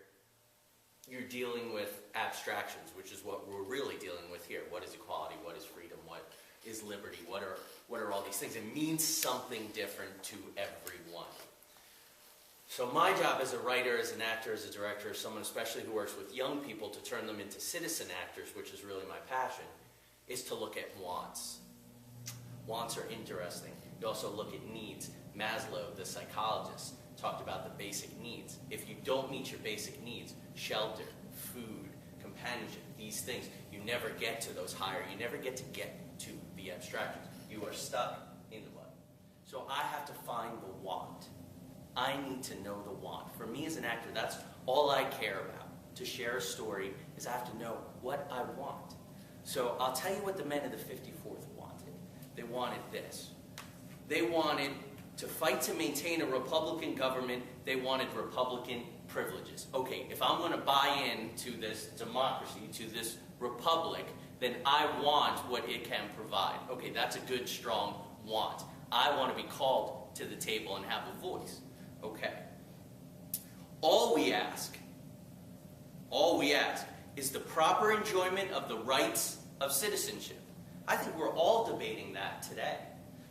you're dealing with abstractions, which is what we're really dealing with here. What is equality? What is freedom? What is liberty? What are all these things? It means something different to everyone. So my job as a writer, as an actor, as a director, as someone especially who works with young people to turn them into citizen actors, which is really my passion, is to look at wants. Wants are interesting. You also look at needs. Maslow, the psychologist, talked about the basic needs. If you don't meet your basic needs, shelter, food, companionship, these things, you never get to those higher, you never get to the abstractions. You are stuck in the mud. So I have to find the want. I need to know the want. For me as an actor, that's all I care about. To share a story is I have to know what I want. So I'll tell you what the men of the 54th wanted. They wanted this. They wanted to fight to maintain a Republican government. They wanted Republican privileges. Okay, if I'm going to buy into this democracy, to this republic, then I want what it can provide. Okay, that's a good, strong want. I want to be called to the table and have a voice. Okay. All we ask is the proper enjoyment of the rights of citizenship. I think we're all debating that today.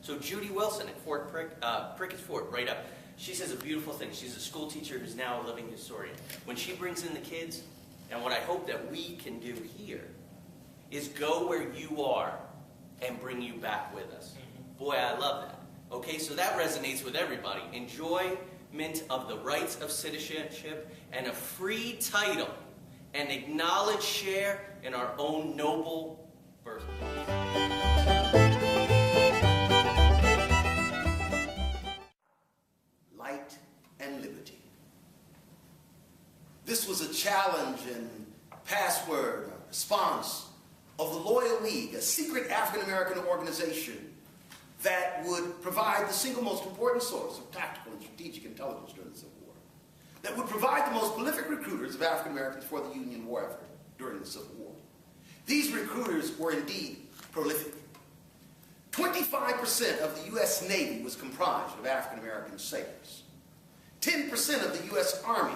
So Judy Wilson at Prickett's Fort, right up, she says a beautiful thing. She's a school teacher who's now a living historian. When she brings in the kids, and what I hope that we can do here, is go where you are and bring you back with us. Boy, I love that. Okay, so that resonates with everybody. Enjoyment of the rights of citizenship and a free title and acknowledged share in our own noble birthplace. Light and liberty. This was a challenge and password response of the Loyal League, a secret African-American organization that would provide the single most important source of tactical and strategic intelligence during the Civil War, that would provide the most prolific recruiters of African-Americans for the Union war effort during the Civil War. These recruiters were indeed prolific. 25% of the U.S. Navy was comprised of African-American sailors. 10% of the U.S. Army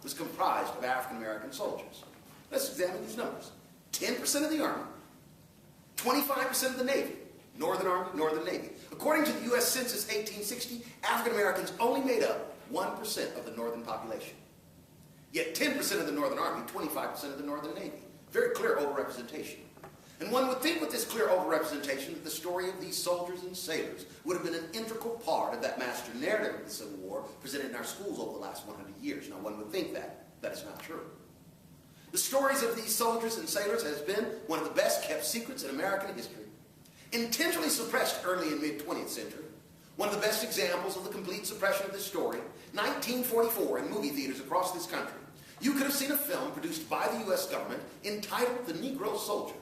was comprised of African American soldiers. Let's examine these numbers. 10% of the Army, 25% of the Navy, Northern Army, Northern Navy. According to the U.S. Census 1860, African Americans only made up 1% of the Northern population. Yet 10% of the Northern Army, 25% of the Northern Navy. Very clear overrepresentation. And one would think with this clear overrepresentation that the story of these soldiers and sailors would have been an integral part of that master narrative of the Civil War presented in our schools over the last 100 years. Now, one would think that. That is not true. The stories of these soldiers and sailors has been one of the best kept secrets in American history. Intentionally suppressed early in mid-20th century, one of the best examples of the complete suppression of this story, 1944 in movie theaters across this country, you could have seen a film produced by the U.S. government entitled The Negro Soldier.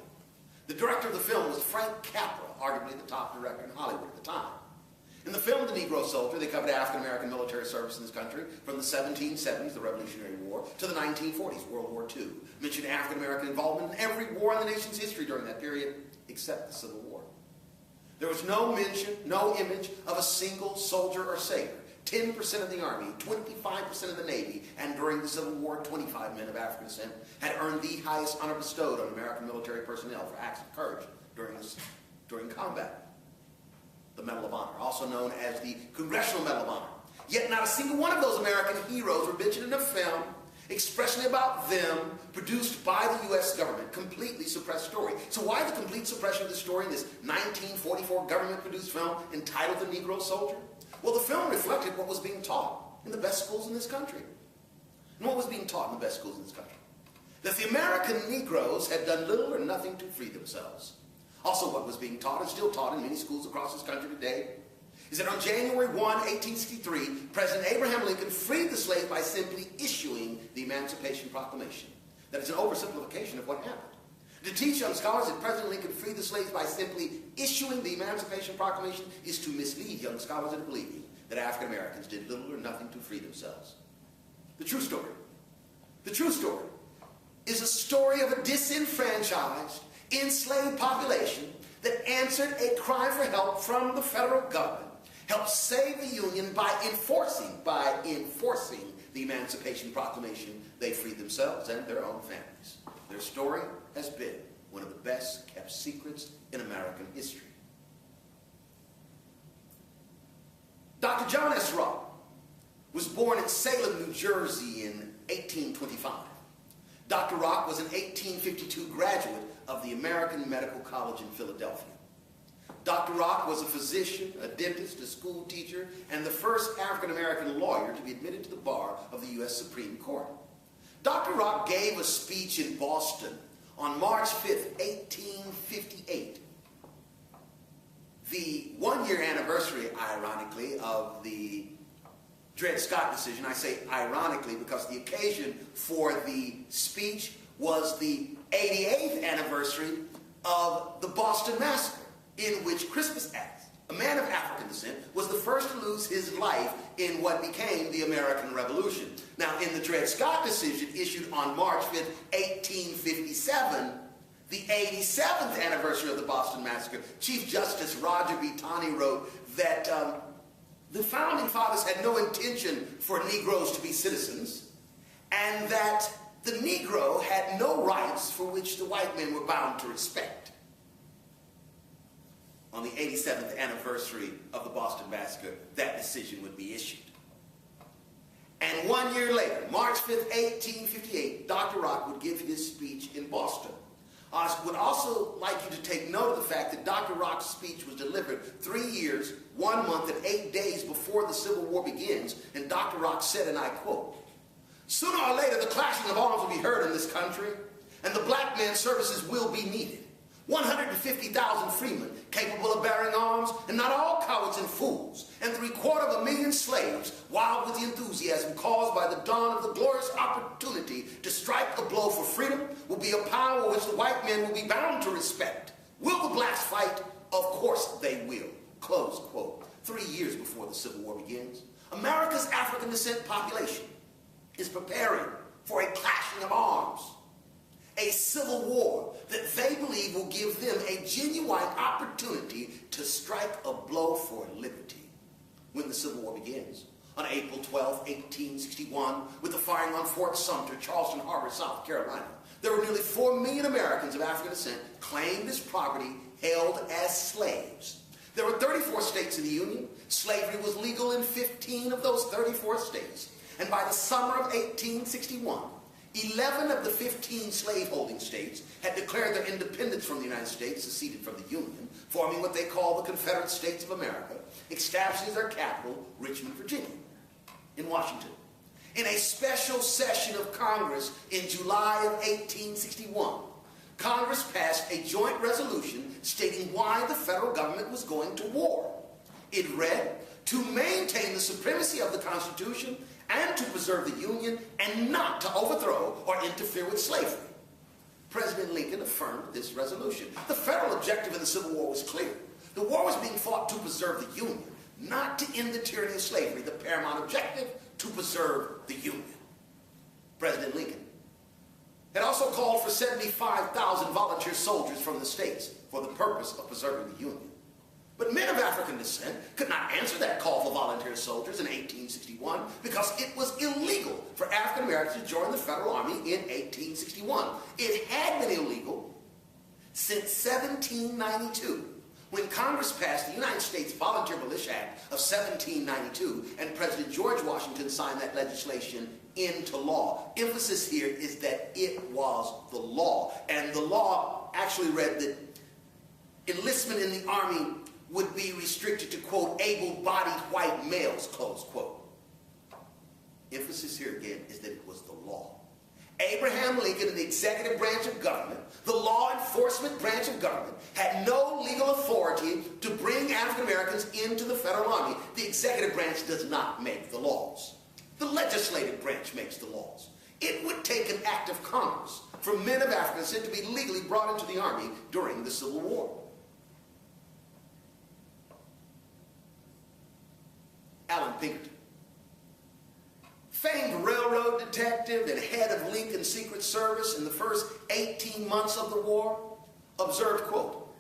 The director of the film was Frank Capra, arguably the top director in Hollywood at the time. In the film The Negro Soldier, they covered African-American military service in this country from the 1770s, the Revolutionary War, to the 1940s, World War II. Mentioned African-American involvement in every war in the nation's history during that period, except the Civil War. There was no mention, no image of a single soldier or sailor. 10% of the Army, 25% of the Navy, and during the Civil War, 25 men of African descent had earned the highest honor bestowed on American military personnel for acts of courage during combat. The Medal of Honor, also known as the Congressional Medal of Honor. Yet not a single one of those American heroes were mentioned in a film expressly about them, produced by the U.S. government, completely suppressed story. So why the complete suppression of the story in this 1944 government-produced film entitled The Negro Soldier? Well, the film reflected what was being taught in the best schools in this country. And what was being taught in the best schools in this country? That the American Negroes had done little or nothing to free themselves. Also, what was being taught, and still taught in many schools across this country today, is that on January 1, 1863, President Abraham Lincoln freed the slaves by simply issuing the Emancipation Proclamation. That is an oversimplification of what happened. To teach young scholars that President Lincoln freed the slaves by simply issuing the Emancipation Proclamation is to mislead young scholars into believing that African Americans did little or nothing to free themselves. The true story is a story of a disenfranchised, enslaved population that answered a cry for help from the federal government, helped save the Union by enforcing the Emancipation Proclamation. They freed themselves and their own families. Their story has been one of the best kept secrets in American history. Dr. John S. Rock was born in Salem, New Jersey in 1825. Dr. Rock was an 1852 graduate of the American Medical College in Philadelphia. Dr. Rock was a physician, a dentist, a school teacher, and the first African-American lawyer to be admitted to the bar of the U.S. Supreme Court. Dr. Rock gave a speech in Boston on March 5th, 1858. The one-year anniversary, ironically, of the Dred Scott decision. I say ironically because the occasion for the speech was the 88th anniversary of the Boston Massacre, in which Crispus Attucks, a man of African descent, was the first to lose his life in what became the American Revolution. Now, in the Dred Scott decision issued on March 5th, 1857, the 87th anniversary of the Boston Massacre, Chief Justice Roger B. Taney wrote that the Founding Fathers had no intention for Negroes to be citizens, and that the Negro had no rights for which the white men were bound to respect. On the 87th anniversary of the Boston Massacre, that decision would be issued. And 1 year later, March 5th, 1858, Dr. Rock would give his speech in Boston. I would also like you to take note of the fact that Dr. Rock's speech was delivered 3 years, 1 month, and 8 days before the Civil War begins, and Dr. Rock said, and I quote, "Sooner or later, the clashing of arms will be heard in this country, and the black man's services will be needed. 150,000 freemen capable of bearing arms, and not all cowards and fools, and 750,000 slaves, wild with the enthusiasm caused by the dawn of the glorious opportunity to strike a blow for freedom, will be a power which the white men will be bound to respect. Will the blacks fight? Of course they will." Close quote. 3 years before the Civil War begins, America's African descent population is preparing for a clashing of arms, a civil war that they believe will give them a genuine opportunity to strike a blow for liberty. When the Civil War begins, on April 12, 1861, with the firing on Fort Sumter, Charleston Harbor, South Carolina, there were nearly 4 million Americans of African descent claimed as property held as slaves. There were 34 states in the Union. Slavery was legal in 15 of those 34 states. And by the summer of 1861, 11 of the 15 slaveholding states had declared their independence from the United States, seceded from the Union, forming what they call the Confederate States of America, establishing their capital, Richmond, Virginia, in Washington. In a special session of Congress in July of 1861, Congress passed a joint resolution stating why the federal government was going to war. It read, to maintain the supremacy of the Constitution and to preserve the Union and not to overthrow or interfere with slavery. President Lincoln affirmed this resolution. The federal objective of the Civil War was clear. The war was being fought to preserve the Union, not to end the tyranny of slavery. The paramount objective, to preserve the Union. President Lincoln had also called for 75,000 volunteer soldiers from the states for the purpose of preserving the Union. But men of African descent could not answer that call for volunteer soldiers in 1861 because it was illegal for African Americans to join the Federal Army in 1861. It had been illegal since 1792, when Congress passed the United States Volunteer Militia Act of 1792, and President George Washington signed that legislation into law. Emphasis here is that it was the law. And the law actually read that enlistment in the Army would be restricted to, quote, able-bodied white males, close quote. Emphasis here again is that it was the law. Abraham Lincoln and the executive branch of government, the law enforcement branch of government, had no legal authority to bring African Americans into the federal army. The executive branch does not make the laws. The legislative branch makes the laws. It would take an act of Congress for men of African descent to be legally brought into the army during the Civil War. Allen Pinkerton, famed railroad detective and head of Lincoln's Secret Service in the first 18 months of the war, observed, quote,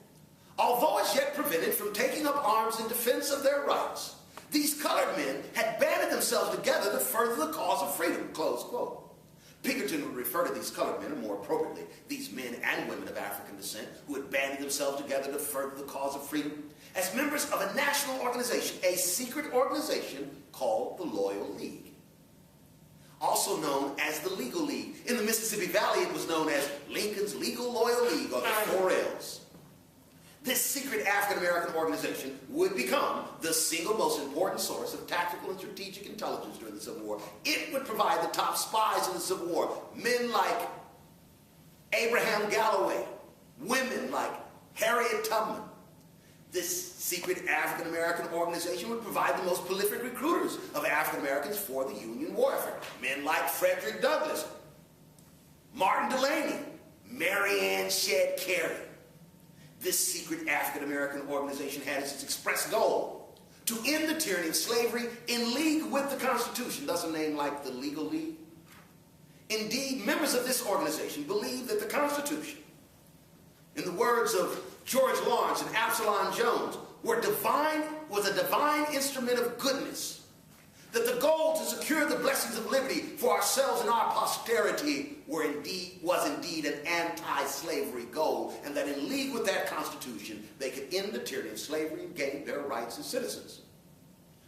although as yet prevented from taking up arms in defense of their rights, these colored men had banded themselves together to further the cause of freedom, close quote. Pinkerton would refer to these colored men, or more appropriately, these men and women of African descent who had banded themselves together to further the cause of freedom, as members of a national organization, a secret organization called the Loyal League, also known as the Legal League. In the Mississippi Valley, it was known as Lincoln's Legal Loyal League, or the 4 L's. This secret African-American organization would become the single most important source of tactical and strategic intelligence during the Civil War. It would provide the top spies in the Civil War, men like Abraham Galloway, women like Harriet Tubman. This secret African-American organization would provide the most prolific recruiters of African-Americans for the Union warfare. Men like Frederick Douglass, Martin Delany, Mary Ann Shedd Carey. This secret African-American organization had as its express goal to end the tyranny of slavery in league with the Constitution, thus a name like the Legal League. Indeed, members of this organization believed that the Constitution, in the words of George Lawrence and Absalom Jones, was a divine instrument of goodness, that the goal to secure the blessings of liberty for ourselves and our posterity was indeed an anti-slavery goal, and that in league with that Constitution, they could end the tyranny of slavery and gain their rights as citizens.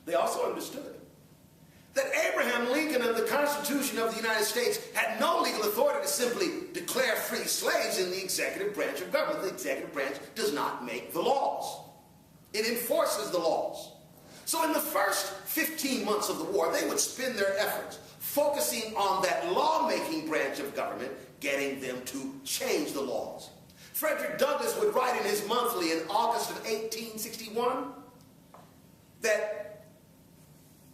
They also understood that Abraham Lincoln and the Constitution of the United States had no legal authority to simply declare free slaves in the executive branch of government. The executive branch does not make the laws. It enforces the laws. So in the first 15 months of the war, they would spend their efforts focusing on that lawmaking branch of government, getting them to change the laws. Frederick Douglass would write in his monthly in August of 1861 that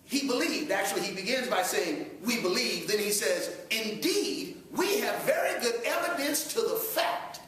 he believed, actually he begins by saying, we believe, then he says, indeed, we have very good evidence to the fact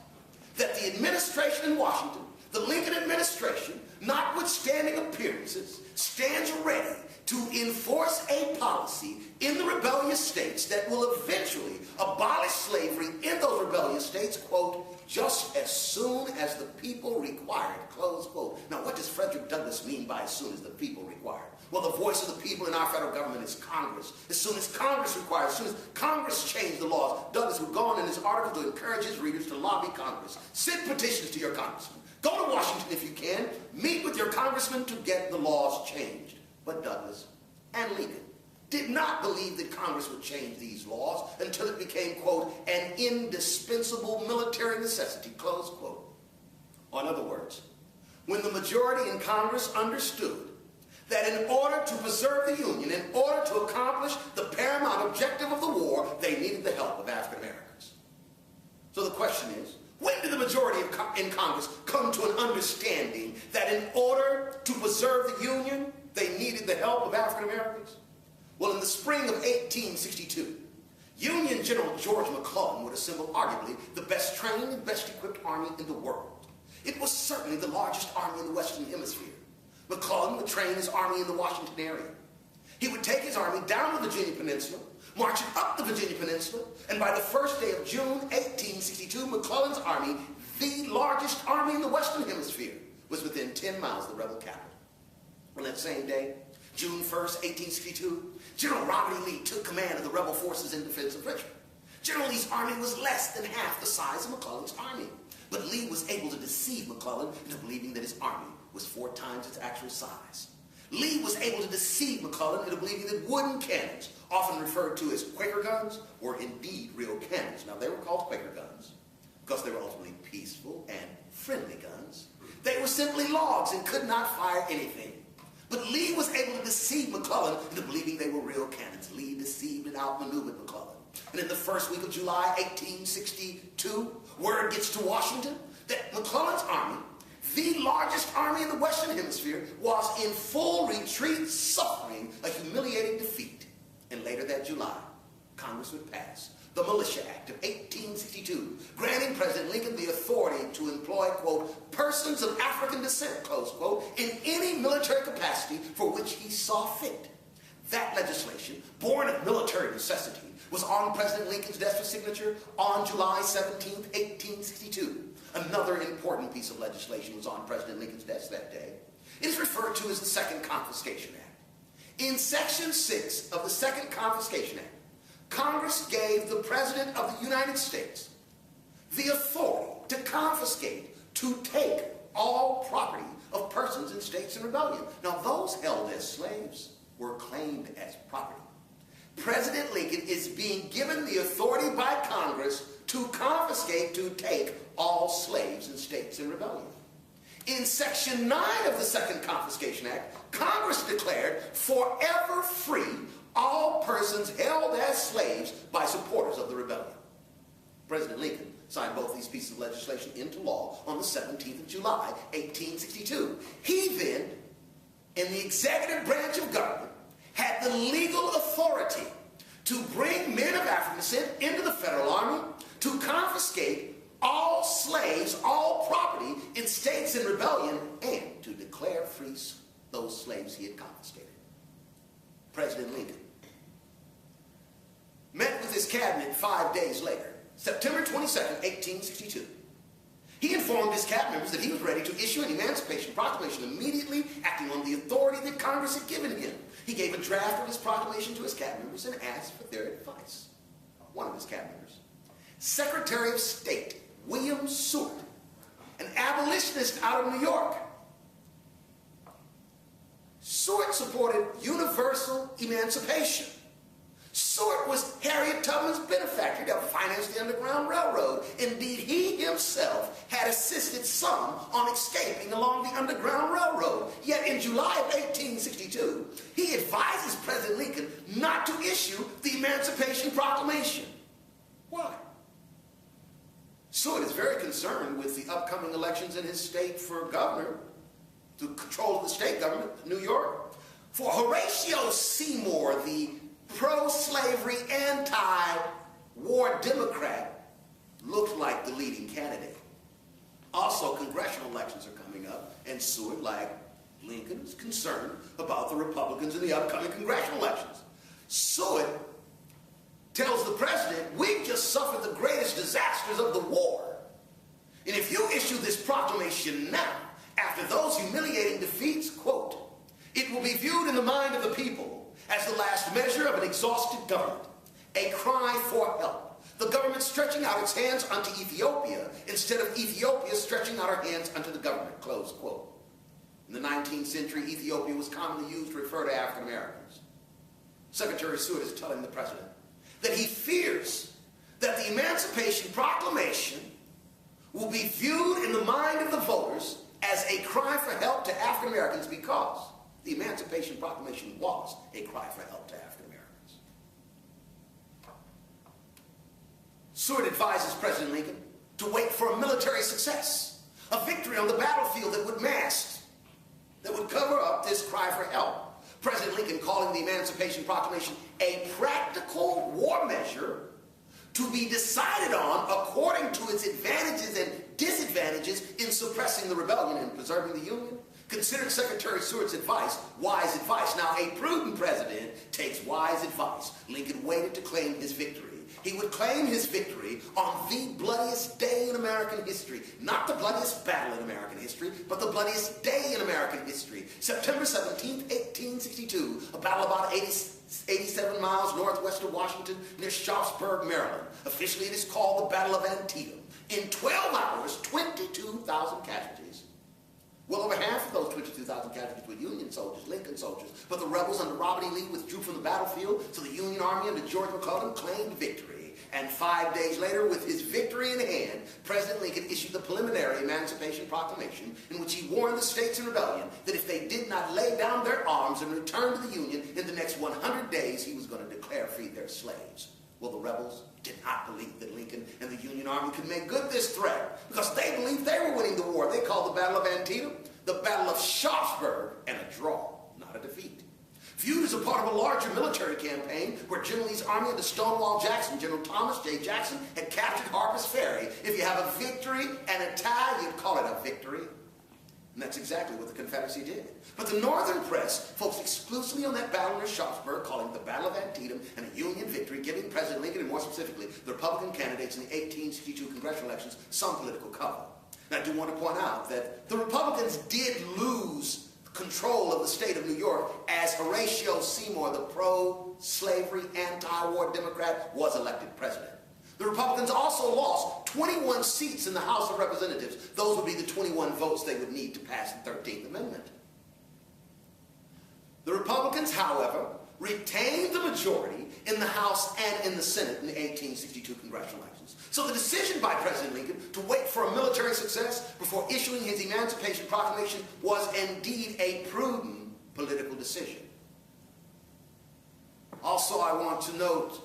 that the administration in Washington, the Lincoln administration, notwithstanding appearances, stands ready to enforce a policy in the rebellious states that will eventually abolish slavery in those rebellious states, quote, just as soon as the people required, close quote. Now, what does Frederick Douglass mean by as soon as the people required? Well, the voice of the people in our federal government is Congress. As soon as Congress requires, as soon as Congress changed the laws, Douglass would go on in his article to encourage his readers to lobby Congress. Send petitions to your congressman. Go to Washington if you can. Meet with your congressman to get the laws changed. But Douglass and Lincoln did not believe that Congress would change these laws until it became, quote, an indispensable military necessity, close quote. Or in other words, when the majority in Congress understood that in order to preserve the Union, in order to accomplish the paramount objective of the war, they needed the help of African Americans. So the question is, when did the majority in Congress come to an understanding that in order to preserve the Union, they needed the help of African Americans? Well, in the spring of 1862, Union General George McClellan would assemble arguably the best trained and best equipped army in the world. It was certainly the largest army in the Western Hemisphere. McClellan would train his army in the Washington area. He would take his army down the Virginia Peninsula, march it up the Virginia Peninsula, and by the first day of June 1862, McClellan's army, the largest army in the Western Hemisphere, was within 10 miles of the rebel capital. On that same day, June 1st, 1862, General Robert E. Lee took command of the rebel forces in defense of Richmond. General Lee's army was less than half the size of McClellan's army, but Lee was able to deceive McClellan into believing that his army was 4 times its actual size. Lee was able to deceive McClellan into believing that wooden cannons, often referred to as Quaker guns, were indeed real cannons. Now, they were called Quaker guns because they were ultimately peaceful and friendly guns. They were simply logs and could not fire anything. But Lee was able to deceive McClellan into believing they were real cannons. Lee deceived and outmaneuvered McClellan. And in the first week of July 1862, word gets to Washington that McClellan's army, the largest army in the Western Hemisphere, was in full retreat, suffering a humiliating defeat. And later that July, Congress would pass the Militia Act of 1862, granting President Lincoln the authority to employ, quote, persons of African descent, close quote, in any military capacity for which he saw fit. That legislation, born of military necessity, was on President Lincoln's desk for signature on July 17, 1862. Another important piece of legislation was on President Lincoln's desk that day. It is referred to as the Second Confiscation Act. In Section 6 of the Second Confiscation Act, Congress gave the President of the United States the authority to confiscate, to take all property of persons in states in rebellion. Now, those held as slaves were claimed as property. President Lincoln is being given the authority by Congress to confiscate, to take all slaves in states in rebellion. In Section 9 of the Second Confiscation Act, Congress declared forever free all persons held as slaves by supporters of the rebellion. President Lincoln signed both these pieces of legislation into law on the 17th of July, 1862. He then, in the executive branch of government, had the legal authority to bring men of African descent into the federal army, to confiscate all slaves, all property in states in rebellion, and to declare free those slaves he had confiscated. President Lincoln met with his cabinet 5 days later, September 22nd, 1862. He informed his cabinet members that he was ready to issue an Emancipation Proclamation immediately, acting on the authority that Congress had given him. He gave a draft of his proclamation to his cabinet members and asked for their advice. One of his cabinet members, Secretary of State William Seward, an abolitionist out of New York. Seward supported universal emancipation. Seward was Harriet Tubman's benefactor that financed the Underground Railroad. Indeed, he himself had assisted some on escaping along the Underground Railroad. Yet in July of 1862, he advises President Lincoln not to issue the Emancipation Proclamation. Why? Seward is very concerned with the upcoming elections in his state for governor, to control the state government, New York. For Horatio Seymour, the pro-slavery, anti-war Democrat, looked like the leading candidate. Also, congressional elections are coming up, and Seward, like Lincoln, is concerned about the Republicans in the upcoming congressional elections. Seward tells the president, we've just suffered the greatest disasters of the war. And if you issue this proclamation now, after those humiliating defeats, quote, it will be viewed in the mind of the people as the last measure of an exhausted government, a cry for help, the government stretching out its hands unto Ethiopia instead of Ethiopia stretching out her hands unto the government, close quote. In the 19th century, Ethiopia was commonly used to refer to African Americans. Secretary Seward is telling the president that he fears that the Emancipation Proclamation will be viewed in the mind of the voters as a cry for help to African Americans because the Emancipation Proclamation was a cry for help to African Americans. Seward advises President Lincoln to wait for a military success, a victory on the battlefield that would mask, that would cover up this cry for help. President Lincoln calling the Emancipation Proclamation a practical war measure to be decided on according to its advantages and disadvantages in suppressing the rebellion and preserving the Union. Considered Secretary Seward's advice wise advice. Now, a prudent president takes wise advice. Lincoln waited to claim his victory. He would claim his victory on the bloodiest day in American history. Not the bloodiest battle in American history, but the bloodiest day in American history. September 17th, 1862, a battle about 87 miles northwest of Washington near Sharpsburg, Maryland. Officially, it is called the Battle of Antietam. In 12 hours, 22,000 casualties. Well over half of those 22,000 casualties were Union soldiers, Lincoln soldiers. But the rebels under Robert E. Lee withdrew from the battlefield, so the Union Army under George McClellan claimed victory. And 5 days later, with his victory in hand, President Lincoln issued the preliminary Emancipation Proclamation in which he warned the states in rebellion that if they did not lay down their arms and return to the Union in the next 100 days, he was going to declare free their slaves. Well, the rebels did not believe that Lincoln and the Union Army could make good this threat because they believed they were winning the war. They called the Battle of Antietam the Battle of Sharpsburg, and a draw, not a defeat. Viewed as a part of a larger military campaign where General Lee's army under Stonewall Jackson, General Thomas J. Jackson, had captured Harper's Ferry. If you have a victory and a tie, you'd call it a victory. And that's exactly what the Confederacy did. But the Northern press focused exclusively on that battle near Sharpsburg, calling it the Battle of Antietam, and a Union victory, giving President Lincoln, and more specifically, the Republican candidates in the 1862 congressional elections, some political cover. And I do want to point out that the Republicans did lose control of the state of New York as Horatio Seymour, the pro-slavery, anti-war Democrat, was elected president. The Republicans also lost 21 seats in the House of Representatives. Those would be the 21 votes they would need to pass the 13th Amendment. The Republicans, however, retained the majority in the House and in the Senate in the 1862 congressional elections. So the decision by President Lincoln to wait for a military success before issuing his Emancipation Proclamation was indeed a prudent political decision. Also, I want to note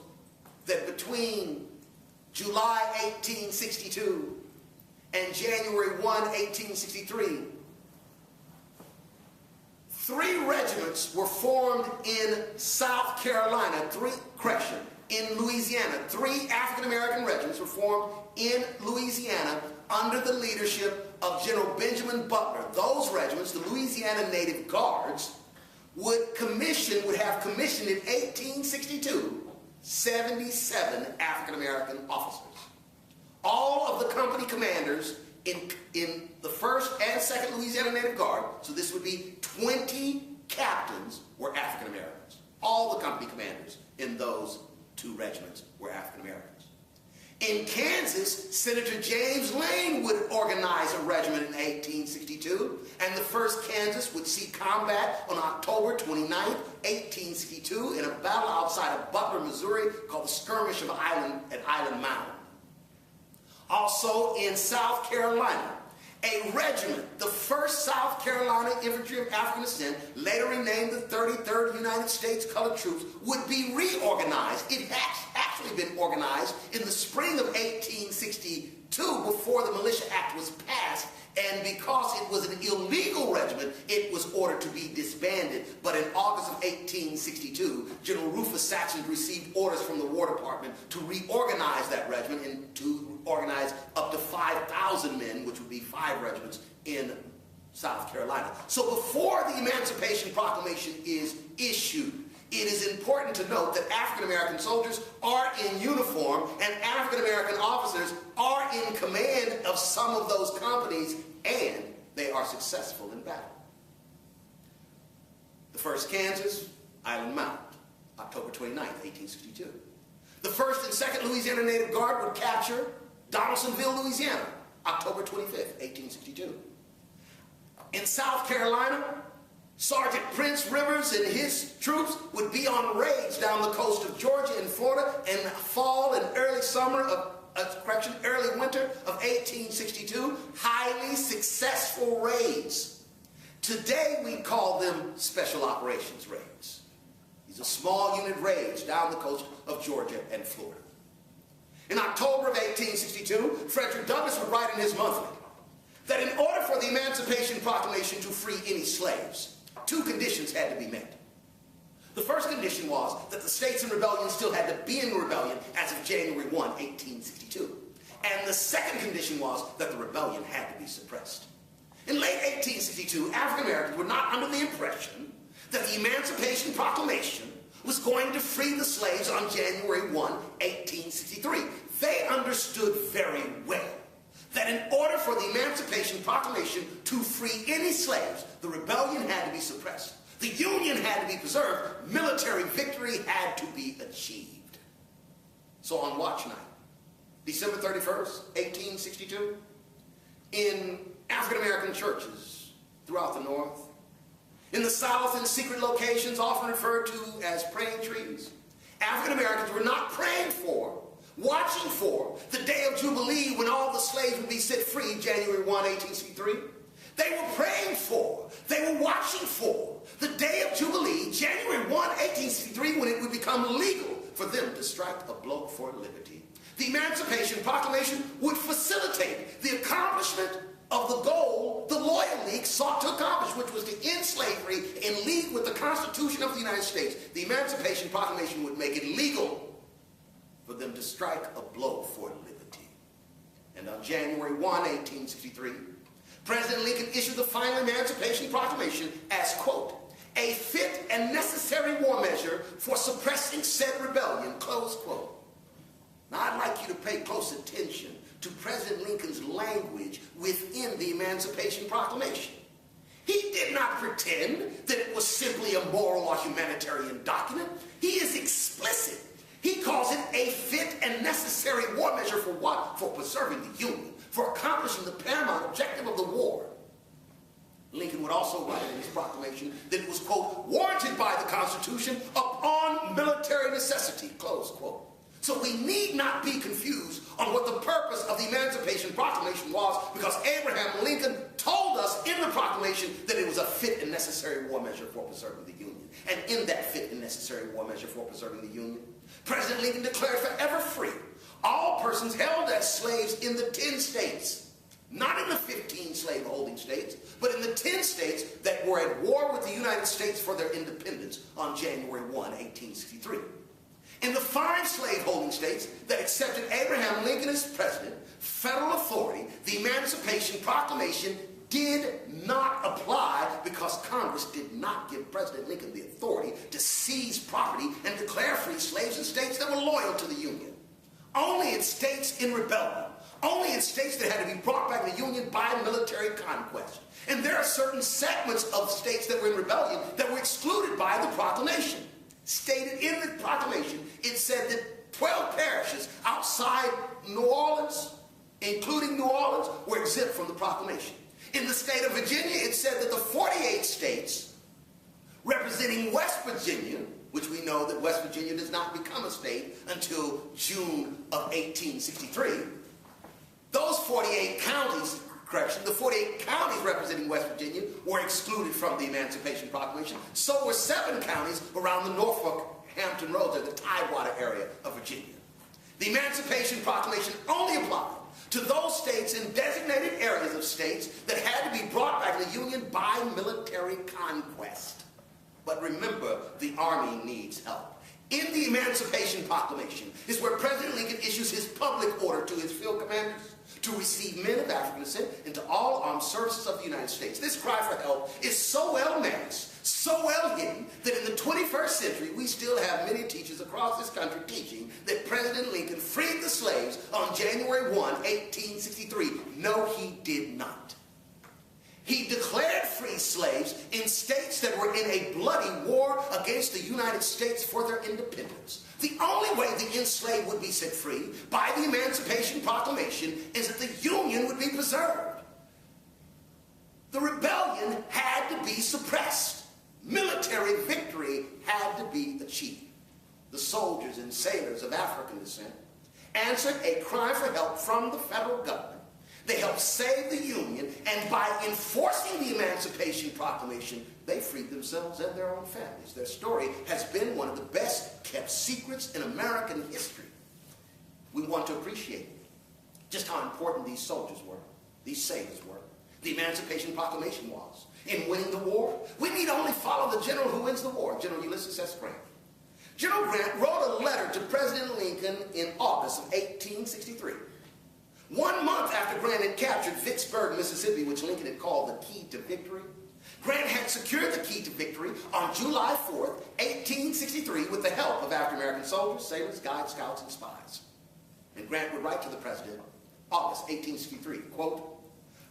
that between July 1862 and January 1, 1863, 3 regiments were formed in South Carolina, in Louisiana. 3 African-American regiments were formed in Louisiana under the leadership of General Benjamin Butler. Those regiments, the Louisiana Native Guards, would have commissioned in 1862 77 African-American officers. All of the company commanders in the 1st and 2nd Louisiana Native Guard, so this would be 20 captains, were African Americans. All the company commanders in those 2 regiments were African Americans. In Kansas, Senator James Lane would organize a regiment in 1862, and the 1st Kansas would see combat on October 29, 1862, in a battle outside of Butler, Missouri, called the Skirmish of Island Mound. Also in South Carolina, a regiment, the 1st South Carolina Infantry of African descent, later renamed the 33rd United States Colored Troops, would be reorganized. It had actually been organized in the spring of 1862 before the Militia Act was passed, and because it was an illegal regiment, it was ordered to be disbanded. But in August of 1862, General Rufus Saxon received orders from the War Department to reorganize that regiment and to organize up to 5,000 men, which would be 5 regiments in South Carolina. So before the Emancipation Proclamation is issued, it is important to note that African American soldiers are in uniform and African American officers are in command of some of those companies, and they are successful in battle. The 1st Kansas, Island Mount, October 29, 1862. The 1st and 2nd Louisiana Native Guard would capture Donaldsonville, Louisiana, October 25, 1862. In South Carolina, Sergeant Prince Rivers and his troops would be on raids down the coast of Georgia and Florida in fall and early winter of 1862. Highly successful raids. Today we call them special operations raids. These are small unit raids down the coast of Georgia and Florida. In October of 1862, Frederick Douglass would write in his monthly that in order for the Emancipation Proclamation to free any slaves, 2 conditions had to be met. The first condition was that the states in rebellion still had to be in rebellion as of January 1, 1862. And the second condition was that the rebellion had to be suppressed. In late 1862, African Americans were not under the impression that the Emancipation Proclamation was going to free the slaves on January 1, 1863. They understood very well that in order for the Emancipation Proclamation to free any slaves, the rebellion had to be suppressed. The Union had to be preserved. Military victory had to be achieved. So on watch night, December 31st, 1862, in African American churches throughout the North, in the South, in secret locations often referred to as praying trees, African Americans were not praying for, watching for the day of Jubilee when all the slaves would be set free, January 1, 1863. They were praying for, they were watching for the day of Jubilee, January 1, 1863, when it would become legal for them to strike a blow for liberty. The Emancipation Proclamation would facilitate the accomplishment of the goal the Loyal League sought to accomplish, which was to end slavery in league with the Constitution of the United States. The Emancipation Proclamation would make it legal for them to strike a blow for liberty. And on January 1, 1863, President Lincoln issued the final Emancipation Proclamation as, quote, a fit and necessary war measure for suppressing said rebellion, close quote. Now, I'd like you to pay close attention to President Lincoln's language within the Emancipation Proclamation. He did not pretend that it was simply a moral or humanitarian document. He is explicit. He calls it a fit and necessary war measure for what? For preserving the Union, for accomplishing the paramount objective of the war. Lincoln would also write in his proclamation that it was, quote, warranted by the Constitution upon military necessity, close quote. So we need not be confused on what the purpose of the Emancipation Proclamation was, because Abraham Lincoln told us in the proclamation that it was a fit and necessary war measure for preserving the Union. And in that fit and necessary war measure for preserving the Union, President Lincoln declared forever free all persons held as slaves in the 10 states, not in the 15 slave-holding states, but in the 10 states that were at war with the United States for their independence on January 1, 1863. In the 5 slave-holding states that accepted Abraham Lincoln as president, federal authority, the Emancipation Proclamation did not apply because Congress did not give President Lincoln the authority to seize property and declare free slaves in states that were loyal to the Union. Only in states in rebellion, only in states that had to be brought back to the Union by military conquest. And there are certain segments of states that were in rebellion that were excluded by the proclamation. Stated in the proclamation, it said that 12 parishes outside New Orleans, including New Orleans, were exempt from the proclamation. In the state of Virginia, it said that the 48 states representing West Virginia, which we know that West Virginia does not become a state until June of 1863, those 48 counties, the 48 counties representing West Virginia were excluded from the Emancipation Proclamation. So were 7 counties around the Norfolk, Hampton Roads, or the Tidewater area of Virginia. The Emancipation Proclamation only applied to those states in designated areas of states that had to be brought back to the Union by military conquest. But remember, the Army needs help. In the Emancipation Proclamation is where President Lincoln issues his public order to his field commanders to receive men of African descent into all armed services of the United States. This cry for help is so well masked, so well hidden that in the 21st century, we still have many teachers across this country teaching that President Lincoln freed the slaves on January 1, 1863. No, he did not. He declared free slaves in states that were in a bloody war against the United States for their independence. The only way the enslaved would be set free by the Emancipation Proclamation is that the Union would be preserved. The rebellion had to be suppressed. Military victory had to be achieved. The soldiers and sailors of African descent answered a cry for help from the federal government. They helped save the Union, and by enforcing the Emancipation Proclamation, they freed themselves and their own families. Their story has been one of the best kept secrets in American history. We want to appreciate just how important these soldiers were, these sailors were, the Emancipation Proclamation was. In winning the war, we need only follow the general who wins the war, General Ulysses S. Grant. General Grant wrote a letter to President Lincoln in August of 1863. 1 month after Grant had captured Vicksburg, Mississippi, which Lincoln had called the key to victory, Grant had secured the key to victory on July 4th, 1863, with the help of African-American soldiers, sailors, guides, scouts, and spies. And Grant would write to the president, August 1863, quote,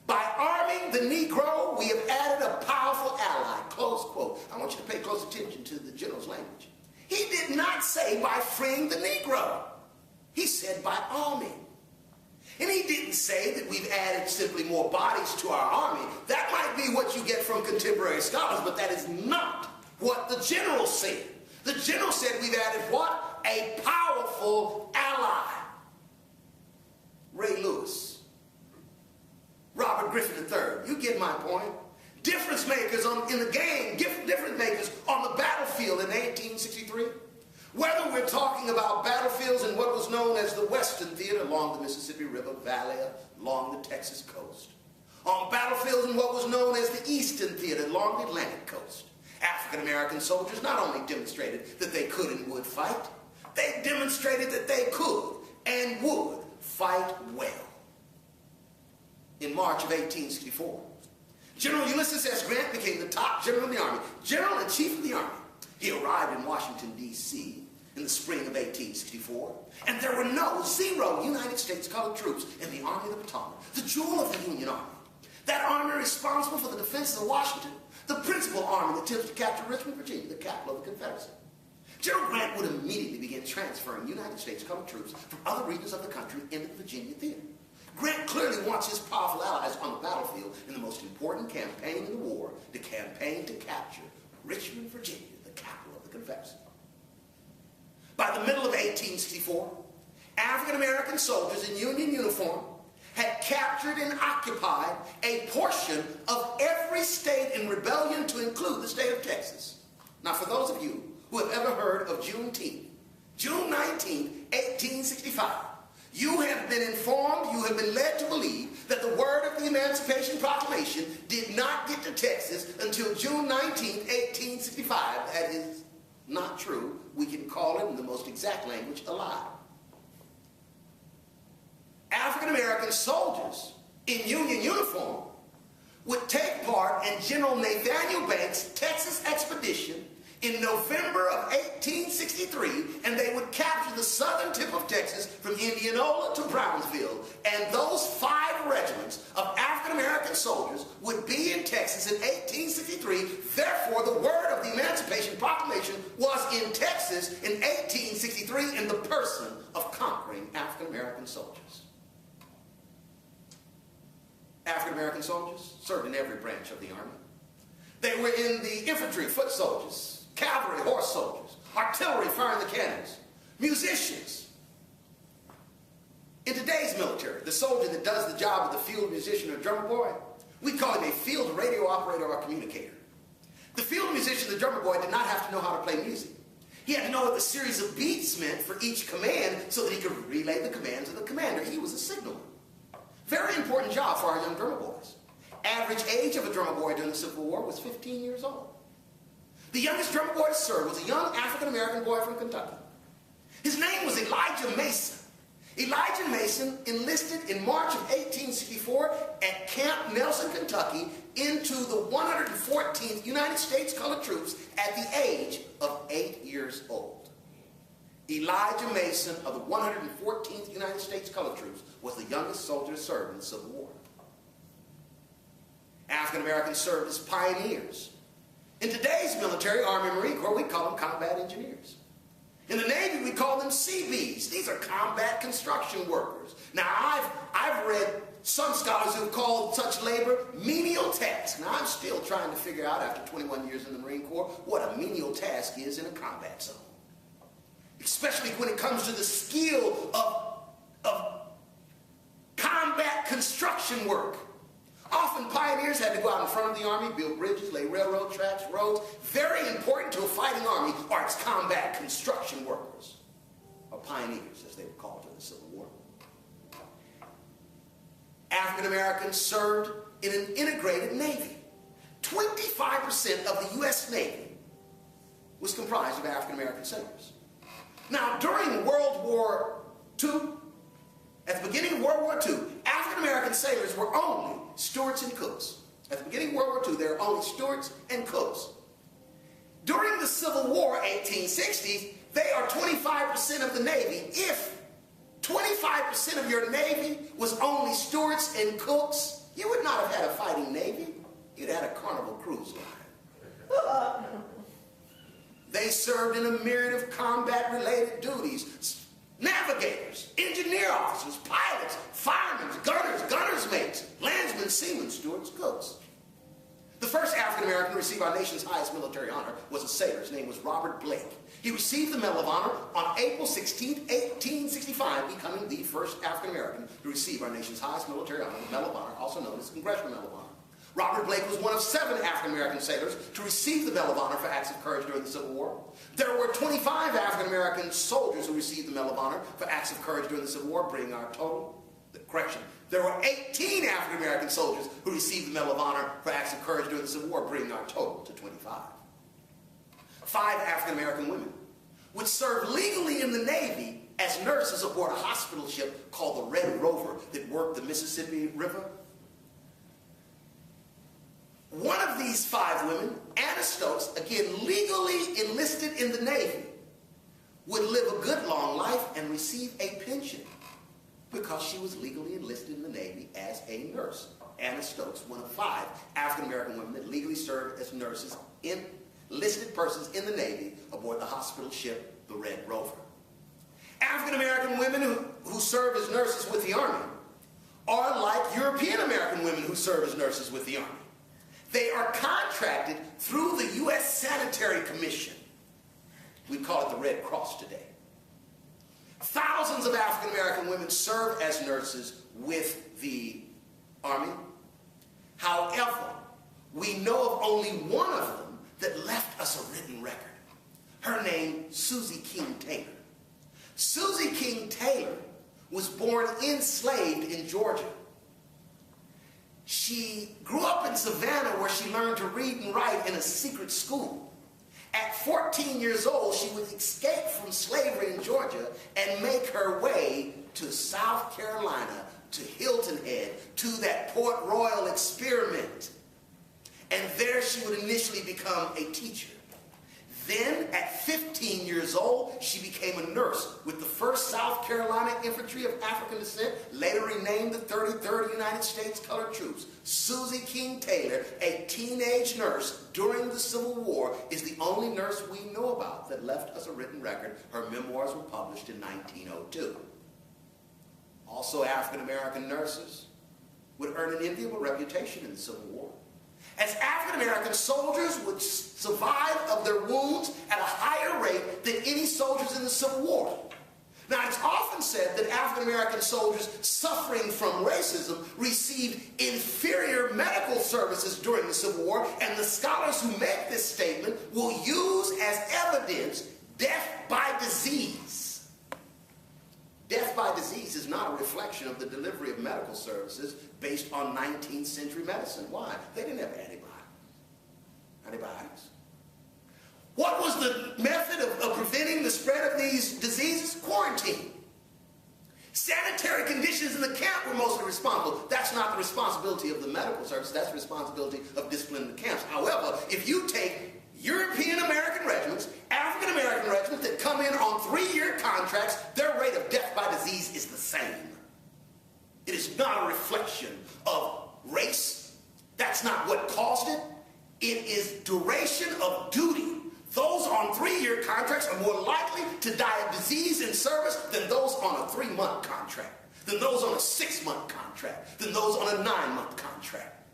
"By arming the Negro, we have added a powerful ally," close quote. I want you to pay close attention to the general's language. He did not say by freeing the Negro. He said by arming. And he didn't say that we've added simply more bodies to our army. That might be what you get from contemporary scholars, but that is not what the general said. The general said we've added what? A powerful ally. Ray Lewis, Robert Griffin III, you get my point. Difference makers in the game, difference makers on the battlefield in 1863. Whether we're talking about battlefields in what was known as the Western Theater along the Mississippi River Valley, along the Texas coast, on battlefields in what was known as the Eastern Theater along the Atlantic coast, African-American soldiers not only demonstrated that they could and would fight, they demonstrated that they could and would fight well. In March of 1864, General Ulysses S. Grant became the top general of the Army, General in Chief of the Army. He arrived in Washington, D.C. in the spring of 1864, and there were zero United States colored troops in the Army of the Potomac, the jewel of the Union Army. That army responsible for the defenses of Washington, the principal army that attempted to capture Richmond, Virginia, the capital of the Confederacy. General Grant would immediately begin transferring United States colored troops from other regions of the country into the Virginia theater. Grant clearly wants his powerful allies on the battlefield in the most important campaign in the war, the campaign to capture Richmond, Virginia, the capital of the Confederacy. By the middle of 1864, African-American soldiers in Union uniform had captured and occupied a portion of every state in rebellion to include the state of Texas. Now, for those of you who have ever heard of Juneteenth, June 19, 1865, you have been informed, you have been led to believe that the word of the Emancipation Proclamation did not get to Texas until June 19, 1865. That is not true. We can call it in the most exact language a lie. African-American soldiers in Union uniform would take part in General Nathaniel Banks' Texas expedition in November of 1863, and they would capture the southern tip of Texas from Indianola to Brownsville. And those 5 regiments of African-American soldiers would be in Texas in 1863. Therefore, the word of the Emancipation Proclamation was in Texas in 1863 in the person of conquering African-American soldiers. African-American soldiers served in every branch of the Army. They were in the infantry, foot soldiers, cavalry, horse soldiers, artillery firing the cannons, musicians. In today's military, the soldier that does the job of the field musician or drummer boy, we call him a field radio operator or communicator. The field musician, the drummer boy, did not have to know how to play music. He had to know what the series of beats meant for each command so that he could relay the commands of the commander. He was a signaler. Very important job for our young drummer boys. Average age of a drummer boy during the Civil War was 15 years old. The youngest drummer boy to serve was a young African-American boy from Kentucky. His name was Elijah Mason. Elijah Mason enlisted in March of 1864 at Camp Nelson, Kentucky, into the 114th United States Colored Troops at the age of 8 years old. Elijah Mason of the 114th United States Colored Troops was the youngest soldier to serve in the Civil War. African Americans served as pioneers. In today's military, Army and Marine Corps, we call them combat engineers. In the Navy, we call them Seabees. These are combat construction workers. Now, I've read some scholars who have called such labor menial task. Now, I'm still trying to figure out, after 21 years in the Marine Corps, what a menial task is in a combat zone. Especially when it comes to the skill of combat construction work. Often pioneers had to go out in front of the army, build bridges, lay railroad tracks, roads. Very important to a fighting army are its combat construction workers, or pioneers, as they were called in the Civil War. African Americans served in an integrated Navy. 25% of the U.S. Navy was comprised of African American sailors. Now, during World War II, at the beginning of World War II, African American sailors were only stewards and cooks. At the beginning of World War II, there were only stewards and cooks. During the Civil War, 1860s, they are 25% of the Navy. If 25% of your Navy was only stewards and cooks, you would not have had a fighting Navy. You'd had a Carnival cruise line. They served in a myriad of combat-related duties. Navigators, engineer officers, pilots, firemen, gunners, gunner's mates, landsmen, seamen, stewards, cooks. The first African-American to receive our nation's highest military honor was a sailor. His name was Robert Blake. He received the Medal of Honor on April 16, 1865, becoming the first African-American to receive our nation's highest military honor, the Medal of Honor, also known as the Congressional Medal of Honor. Robert Blake was one of 7 African-American sailors to receive the Medal of Honor for acts of courage during the Civil War. There were 25 African-American soldiers who received the Medal of Honor for acts of courage during the Civil War, bringing our total, there were 18 African-American soldiers who received the Medal of Honor for acts of courage during the Civil War, bringing our total to 25. 5 African-American women would serve legally in the Navy as nurses aboard a hospital ship called the Red Rover that worked the Mississippi River. One of these 5 women, Anna Stokes, again legally enlisted in the Navy, would live a good long life and receive a pension because she was legally enlisted in the Navy as a nurse. Anna Stokes, one of 5 African-American women that legally served as nurses, enlisted persons in the Navy aboard the hospital ship, the Red Rover. African-American women who serve as nurses with the Army are like European-American women who serve as nurses with the Army. They are contracted through the U.S. Sanitary Commission. We call it the Red Cross today. Thousands of African-American women serve as nurses with the Army. However, we know of only one of them that left us a written record. Her name, Susie King Taylor. Susie King Taylor was born enslaved in Georgia. She grew up in Savannah where she learned to read and write in a secret school. At 14 years old, she would escape from slavery in Georgia and make her way to South Carolina, to Hilton Head, to that Port Royal experiment. And there she would initially become a teacher. Then, at 15 years old, she became a nurse with the 1st South Carolina Infantry of African descent, later renamed the 33rd United States Colored Troops. Susie King Taylor, a teenage nurse during the Civil War, is the only nurse we know about that left us a written record. Her memoirs were published in 1902. Also, African-American nurses would earn an enviable reputation in the Civil War, as African-American soldiers would survive of their wounds at a higher rate than any soldiers in the Civil War. Now, it's often said that African-American soldiers suffering from racism received inferior medical services during the Civil War, and the scholars who make this statement will use as evidence death by disease. Death by disease is not a reflection of the delivery of medical services based on 19th century medicine. Why? They didn't have antibiotics. What was the method of preventing the spread of these diseases? Quarantine. 70% were mostly responsible. That's not the responsibility of the medical service. That's the responsibility of discipline in the camps. However, if you take European American regiments, African American regiments that come in on 3-year contracts, their rate of death by disease is the same. It is not a reflection of race. That's not what caused it. It is duration of duty. Those on 3-year contracts are more likely to die of disease in service than those on a 3-month contract, than those on a 6-month contract, than those on a 9-month contract.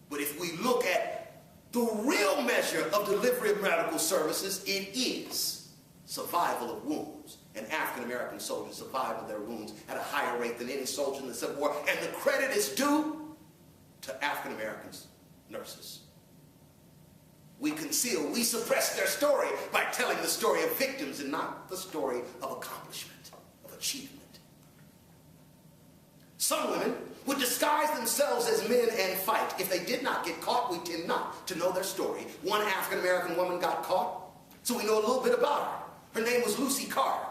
But if we look at the real measure of delivery of medical services, it is survival of wounds. And African American soldiers survived their wounds at a higher rate than any soldier in the Civil War. And the credit is due to African Americans, nurses. We conceal, we suppress their story by telling the story of victims and not the story of accomplishment, of achievement. Some women would disguise themselves as men and fight. If they did not get caught, we tend not to know their story. One African-American woman got caught, so we know a little bit about her. Her name was Lucy Carter.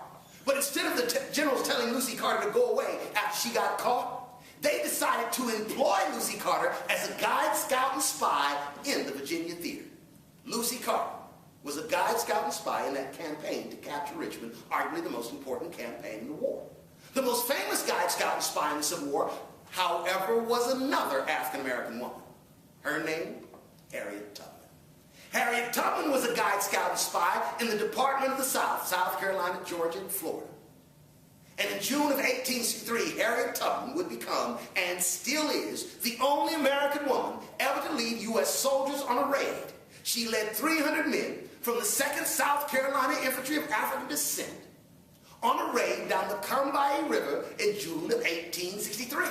But instead of the generals telling Lucy Carter to go away after she got caught, they decided to employ Lucy Carter as a guide, scout, and spy in the Virginia theater. Lucy Carter was a guide, scout, and spy in that campaign to capture Richmond, arguably the most important campaign in the war. The most famous guide, scout, and spy in the Civil War, however, was another African-American woman. Her name, Harriet Tubman. Harriet Tubman was a guide, scout, and spy in the Department of the South, South Carolina, Georgia, and Florida. And in June of 1863, Harriet Tubman would become, and still is, the only American woman ever to lead U.S. soldiers on a raid. She led 300 men from the 2nd South Carolina Infantry of African descent on a raid down the Combahee River in June of 1863.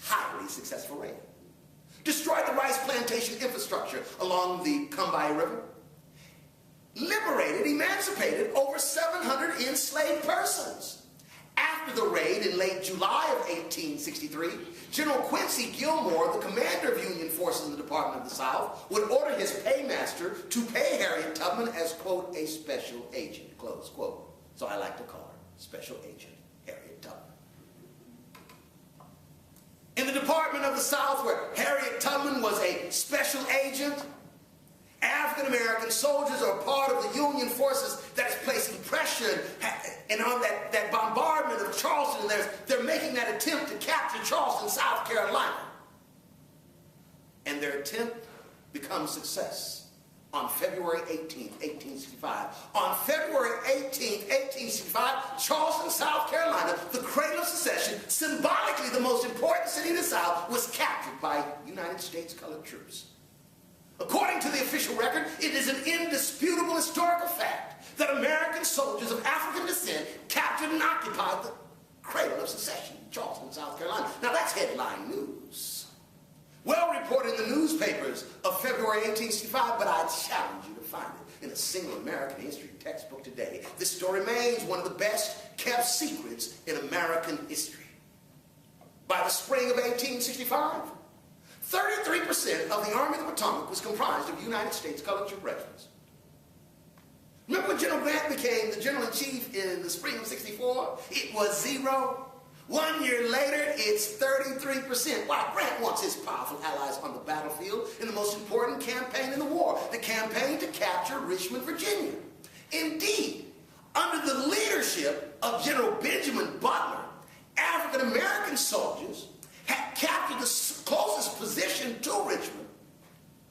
Highly successful raid. Destroyed the rice plantation infrastructure along the Combahee River. Liberated, emancipated over 700 enslaved persons. After the raid in late July of 1863, General Quincy Gilmore, the commander of Union forces in the Department of the South, would order his paymaster to pay Harriet Tubman as, quote, a special agent, close quote. So I like to call her Special Agent Harriet Tubman. In the Department of the South, where Harriet Tubman was a special agent, African-American soldiers are part of the Union forces that is placing pressure and on that bombardment of Charleston. They're making that attempt to capture Charleston, South Carolina. And their attempt becomes success on February 18th, 1865. On February 18th, 1865, Charleston, South Carolina, the cradle of secession, symbolically the most important city in the South, was captured by United States colored troops. According to the official record, it is an indisputable historical fact that American soldiers of African descent captured and occupied the cradle of secession, Charleston, South Carolina. Now that's headline news. Well reported in the newspapers of February 1865, but I challenge you to find it in a single American history textbook today. This story remains one of the best kept secrets in American history. By the spring of 1865, 33% of the Army of the Potomac was comprised of United States colored troop regiments. Remember when General Grant became the General-in-Chief in the spring of '64? It was 0. 1 year later, it's 33%. Why? Grant wants his powerful allies on the battlefield in the most important campaign in the war, the campaign to capture Richmond, Virginia. Indeed, under the leadership of General Benjamin Butler, African-American soldiers had captured the closest position to Richmond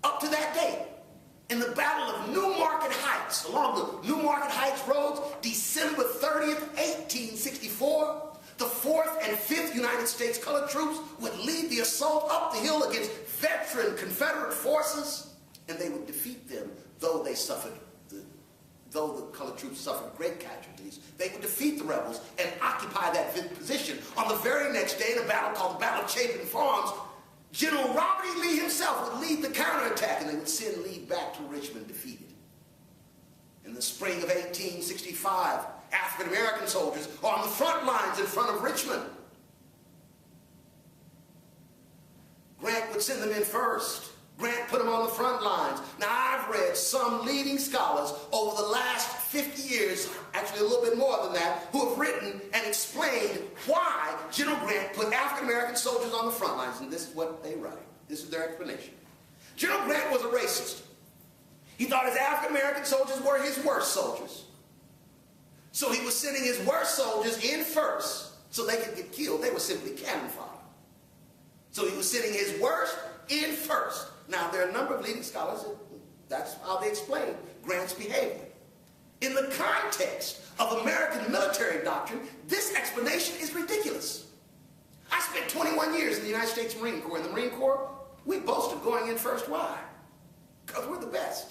up to that date. In the Battle of New Market Heights, along the New Market Heights roads, December 30th, 1864, the 4th and 5th United States colored troops would lead the assault up the hill against veteran Confederate forces, and they would defeat them, though the colored troops suffered great casualties. They would defeat the rebels and occupy that position. On the very next day, in a battle called the Battle of Chapin Farms, General Robert E. Lee himself would lead the counterattack, and they would send Lee back to Richmond defeated. In the spring of 1865, African-American soldiers are on the front lines in front of Richmond. Grant would send them in first. Grant put them on the front lines. Now, I've read some leading scholars over the last 50 years, actually a little bit more than that, who have written and explained why General Grant put African-American on the front lines, and this is what they write. This is their explanation. General Grant was a racist. He thought his African-American soldiers were his worst soldiers. So he was sending his worst soldiers in first so they could get killed. They were simply cannon fodder. So he was sending his worst in first. Now, there are a number of leading scholars that's how they explain Grant's behavior. In the context of American military doctrine, this explanation is ridiculous. I spent 21 years in the United States Marine Corps. In the Marine Corps, we boast of going in first. Why? Because we're the best.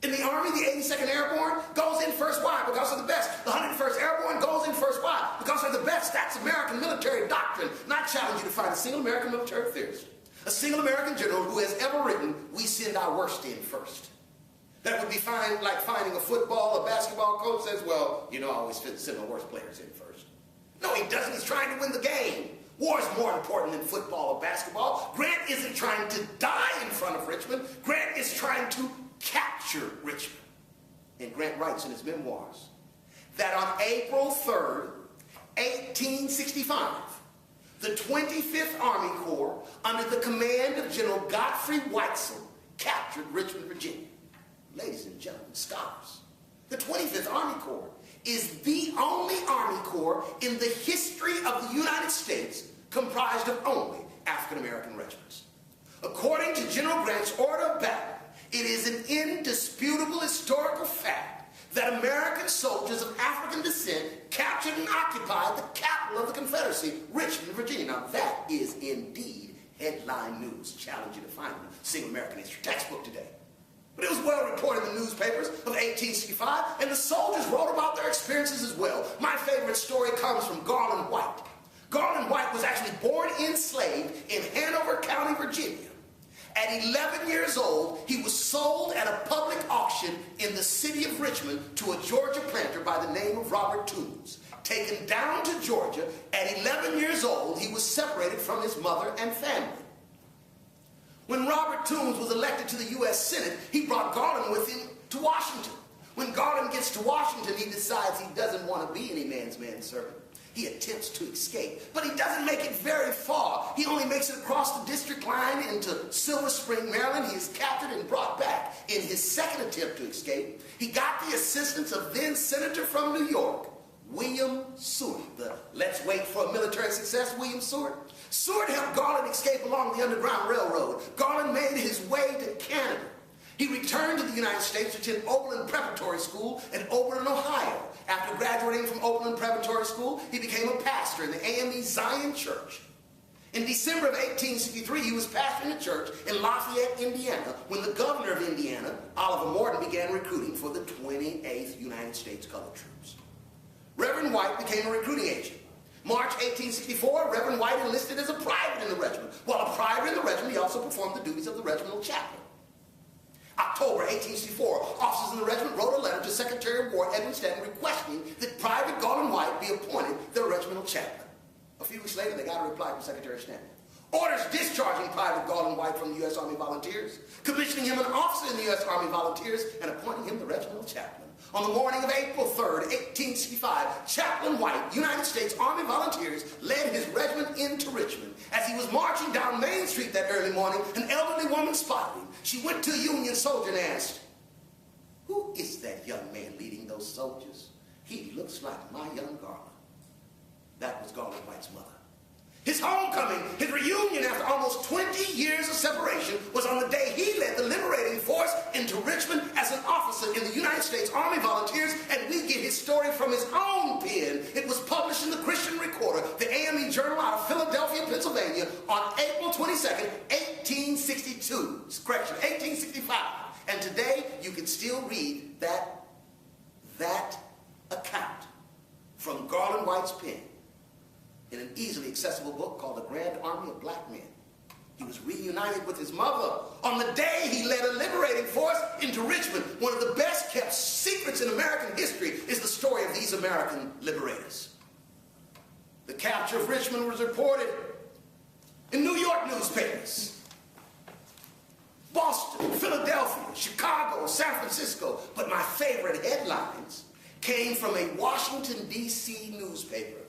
In the Army, the 82nd Airborne goes in first. Why? Because they're the best. The 101st Airborne goes in first. Why? Because they're the best. That's American military doctrine. And I challenge you to find a single American military theorist, a single American general who has ever written, we send our worst in first. That would be fine, like finding a football or basketball coach says, well, you know, I always send my worst players in first. No, he doesn't. He's trying to win the game. War is more important than football or basketball. Grant isn't trying to die in front of Richmond. Grant is trying to capture Richmond. And Grant writes in his memoirs that on April 3rd, 1865, the 25th Army Corps, under the command of General Godfrey Weitzel, captured Richmond, Virginia. Ladies and gentlemen, scholars, the 25th Army Corps is the only Army Corps in the history of the United States comprised of only African-American regiments. According to General Grant's order of battle, it is an indisputable historical fact that American soldiers of African descent captured and occupied the capital of the Confederacy, Richmond, Virginia. Now that is indeed headline news. Challenge you to find a single American history textbook today. But it was well reported in the newspapers of 1865, and the soldiers wrote about their experiences as well. My favorite story comes from Garland White. Garland White was actually born enslaved in Hanover County, Virginia. At 11 years old, he was sold at a public auction in the city of Richmond to a Georgia planter by the name of Robert Toombs. Taken down to Georgia, at 11 years old, he was separated from his mother and family. When Robert Toombs was elected to the U.S. Senate, he brought Garland with him to Washington. When Garland gets to Washington, he decides he doesn't want to be any man's manservant. He attempts to escape, but he doesn't make it very far. He only makes it across the district line into Silver Spring, Maryland. He is captured and brought back. In his second attempt to escape, he got the assistance of then Senator from New York, William Seward. The let's wait for a military success, William Seward. Seward helped Garland escape along the Underground Railroad. Garland made his way to Canada. He returned to the United States to attend Oberlin Preparatory School in Oberlin, Ohio. After graduating from Oberlin Preparatory School, he became a pastor in the AME Zion Church. In December of 1863, he was pastoring a church in Lafayette, Indiana, when the governor of Indiana, Oliver Morton, began recruiting for the 28th United States Colored Troops. Reverend White became a recruiting agent. March 1864, Reverend White enlisted as a private in the regiment. While a private in the regiment, he also performed the duties of the regimental chaplain. October 1864, officers in the regiment wrote a letter to Secretary of War Edwin Stanton requesting that Private Garland White be appointed their regimental chaplain. A few weeks later, they got a reply from Secretary Stanton. Orders discharging Private Garland White from the U.S. Army Volunteers, commissioning him an officer in the U.S. Army Volunteers, and appointing him the regimental chaplain. On the morning of April 3rd, 1865, Chaplain White, United States Army Volunteers, led his regiment into Richmond. As he was marching down Main Street that early morning, an elderly woman spotted him. She went to a Union soldier and asked, "Who is that young man leading those soldiers? He looks like my young Garland." That was Garland White's mother. His homecoming, his reunion after almost 20 years of separation, was on the day he led the liberating force into Richmond as an officer in the United States Army Volunteers, and we get his story from his own pen. It was published in the Christian Recorder, the AME Journal out of Philadelphia, Pennsylvania, on April 22nd, 1862. Correction, 1865. And today, you can still read that account from Garland White's pen in an easily accessible book called The Grand Army of Black Men. He was reunited with his mother on the day he led a liberating force into Richmond. One of the best kept secrets in American history is the story of these American liberators. The capture of Richmond was reported in New York newspapers, Boston, Philadelphia, Chicago, San Francisco, but my favorite headlines came from a Washington, D.C. newspaper,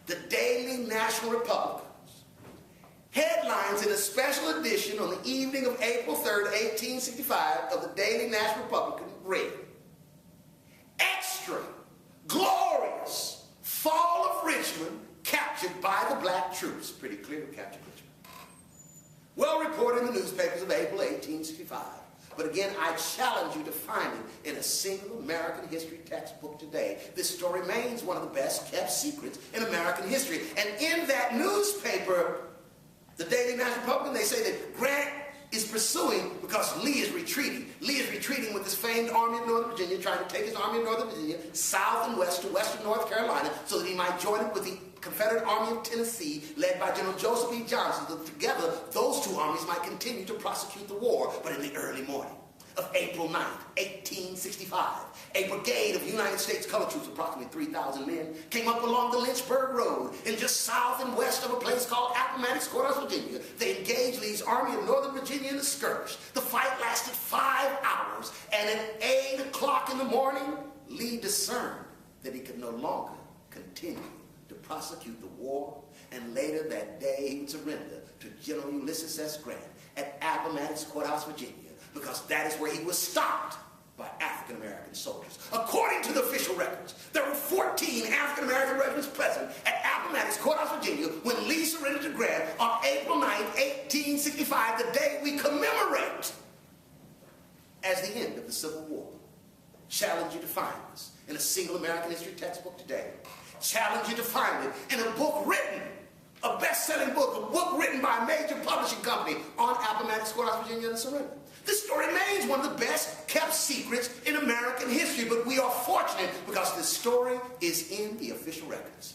the Daily National Republican. headlines in a special edition on the evening of April 3rd, 1865 of the Daily National Republican read, "Extra glorious fall of Richmond captured by the black troops." Pretty clear who captured Richmond. Well reported in the newspapers of April 1865. But again, I challenge you to find it in a single American history textbook today. This story remains one of the best kept secrets in American history. And in that newspaper, the Daily National Republican, they say that Grant is pursuing because Lee is retreating. Lee is retreating with his famed Army of Northern Virginia, trying to take his Army of Northern Virginia south and west to western North Carolina so that he might join it with the Confederate Army of Tennessee, led by General Joseph E. Johnson, so that together those two armies might continue to prosecute the war. But in the early morning of April 9th, 1865, a brigade of United States colored troops, approximately 3,000 men, came up along the Lynchburg Road and just south and west of a place called Appomattox Courthouse, Virginia. They engaged Lee's Army of Northern Virginia in a skirmish. The fight lasted 5 hours, and at 8 o'clock in the morning, Lee discerned that he could no longer continue to prosecute the war, and later that day he would surrender to General Ulysses S. Grant at Appomattox Courthouse, Virginia, because that is where he was stopped by African-American soldiers. According to the official records, there were 14 African-American regiments present at Appomattox Courthouse, Virginia, when Lee surrendered to Grant on April 9, 1865, the day we commemorate as the end of the Civil War. Challenge you to find this in a single American history textbook today. Challenge you to find it in a book written, a best-selling book, a book written by a major publishing company on Appomattox Courthouse, Virginia, and the surrender. This story remains one of the best-kept secrets in American history, but we are fortunate because this story is in the official records.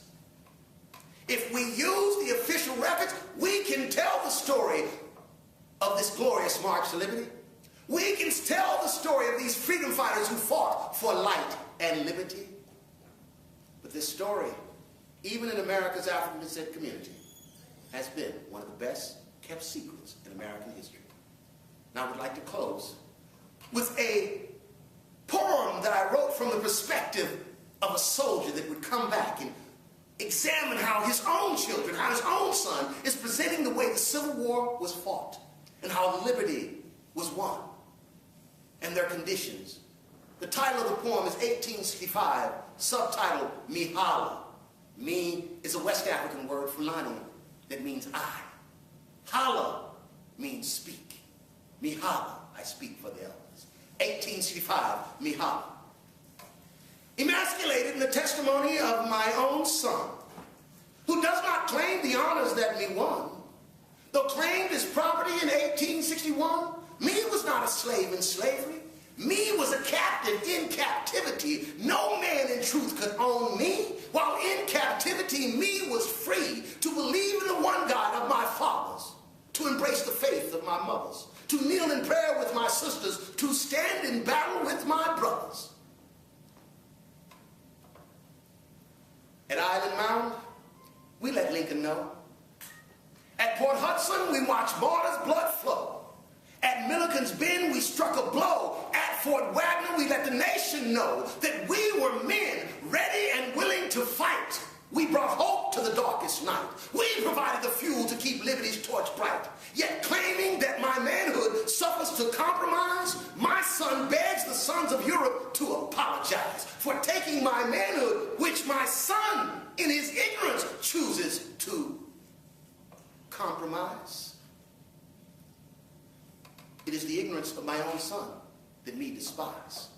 If we use the official records, we can tell the story of this glorious march to liberty. We can tell the story of these freedom fighters who fought for light and liberty. But this story, even in America's African descent community, has been one of the best-kept secrets in American history. Now, I would like to close with a poem that I wrote from the perspective of a soldier that would come back and examine how his own children, how his own son is presenting the way the Civil War was fought and how liberty was won and their conditions. The title of the poem is 1865, subtitled Mihala. Mi is a West African word for Lani that means I. Hala means speak. Mihala, I speak for the elders. 1865, Mihala. Emasculated in the testimony of my own son, who does not claim the honors that me won, though claimed his property in 1861, me was not a slave in slavery. Me was a captive in captivity. No man in truth could own me. While in captivity, me was free to believe in the one God of my fathers, to embrace the faith of my mothers, to kneel in prayer with my sisters, to stand in battle with my brothers. At Island Mound, we let Lincoln know. At Port Hudson, we watched martyrs' blood flow. At Milliken's Bend, we struck a blow. At Fort Wagner, we let the nation know that we were men ready and willing to fight. We brought hope to the darkest night. We provided the fuel to keep liberty's torch bright. Yet claiming that my manhood suffers to compromise, my son begs the sons of Europe to apologize for taking my manhood, which my son, in his ignorance, chooses to compromise. It is the ignorance of my own son that me despise.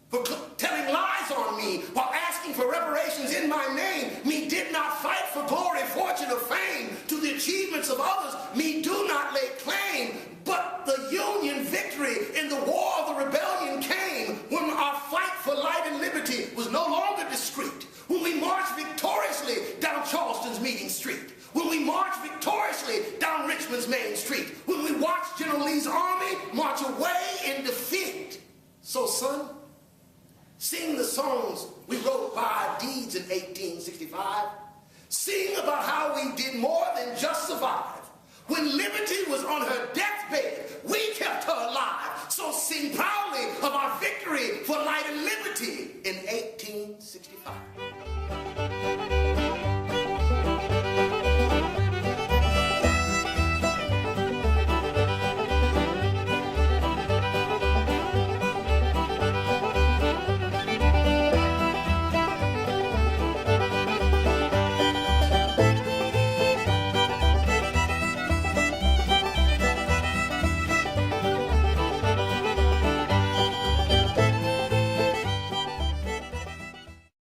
For telling lies on me while asking for reparations in my name, me did not fight for glory, fortune, or fame. To the achievements of others, me do not lay claim. But the Union victory in the war of the rebellion came when our fight for light and liberty was no longer discreet. When we marched victoriously down Charleston's meeting street. When we marched victoriously down Richmond's main street. When we watched General Lee's army march away in defeat. So, son, sing the songs we wrote by our deeds in 1865. Sing about how we did more than just survive. When liberty was on her deathbed, we kept her alive. So sing proudly of our victory for light and liberty in 1865.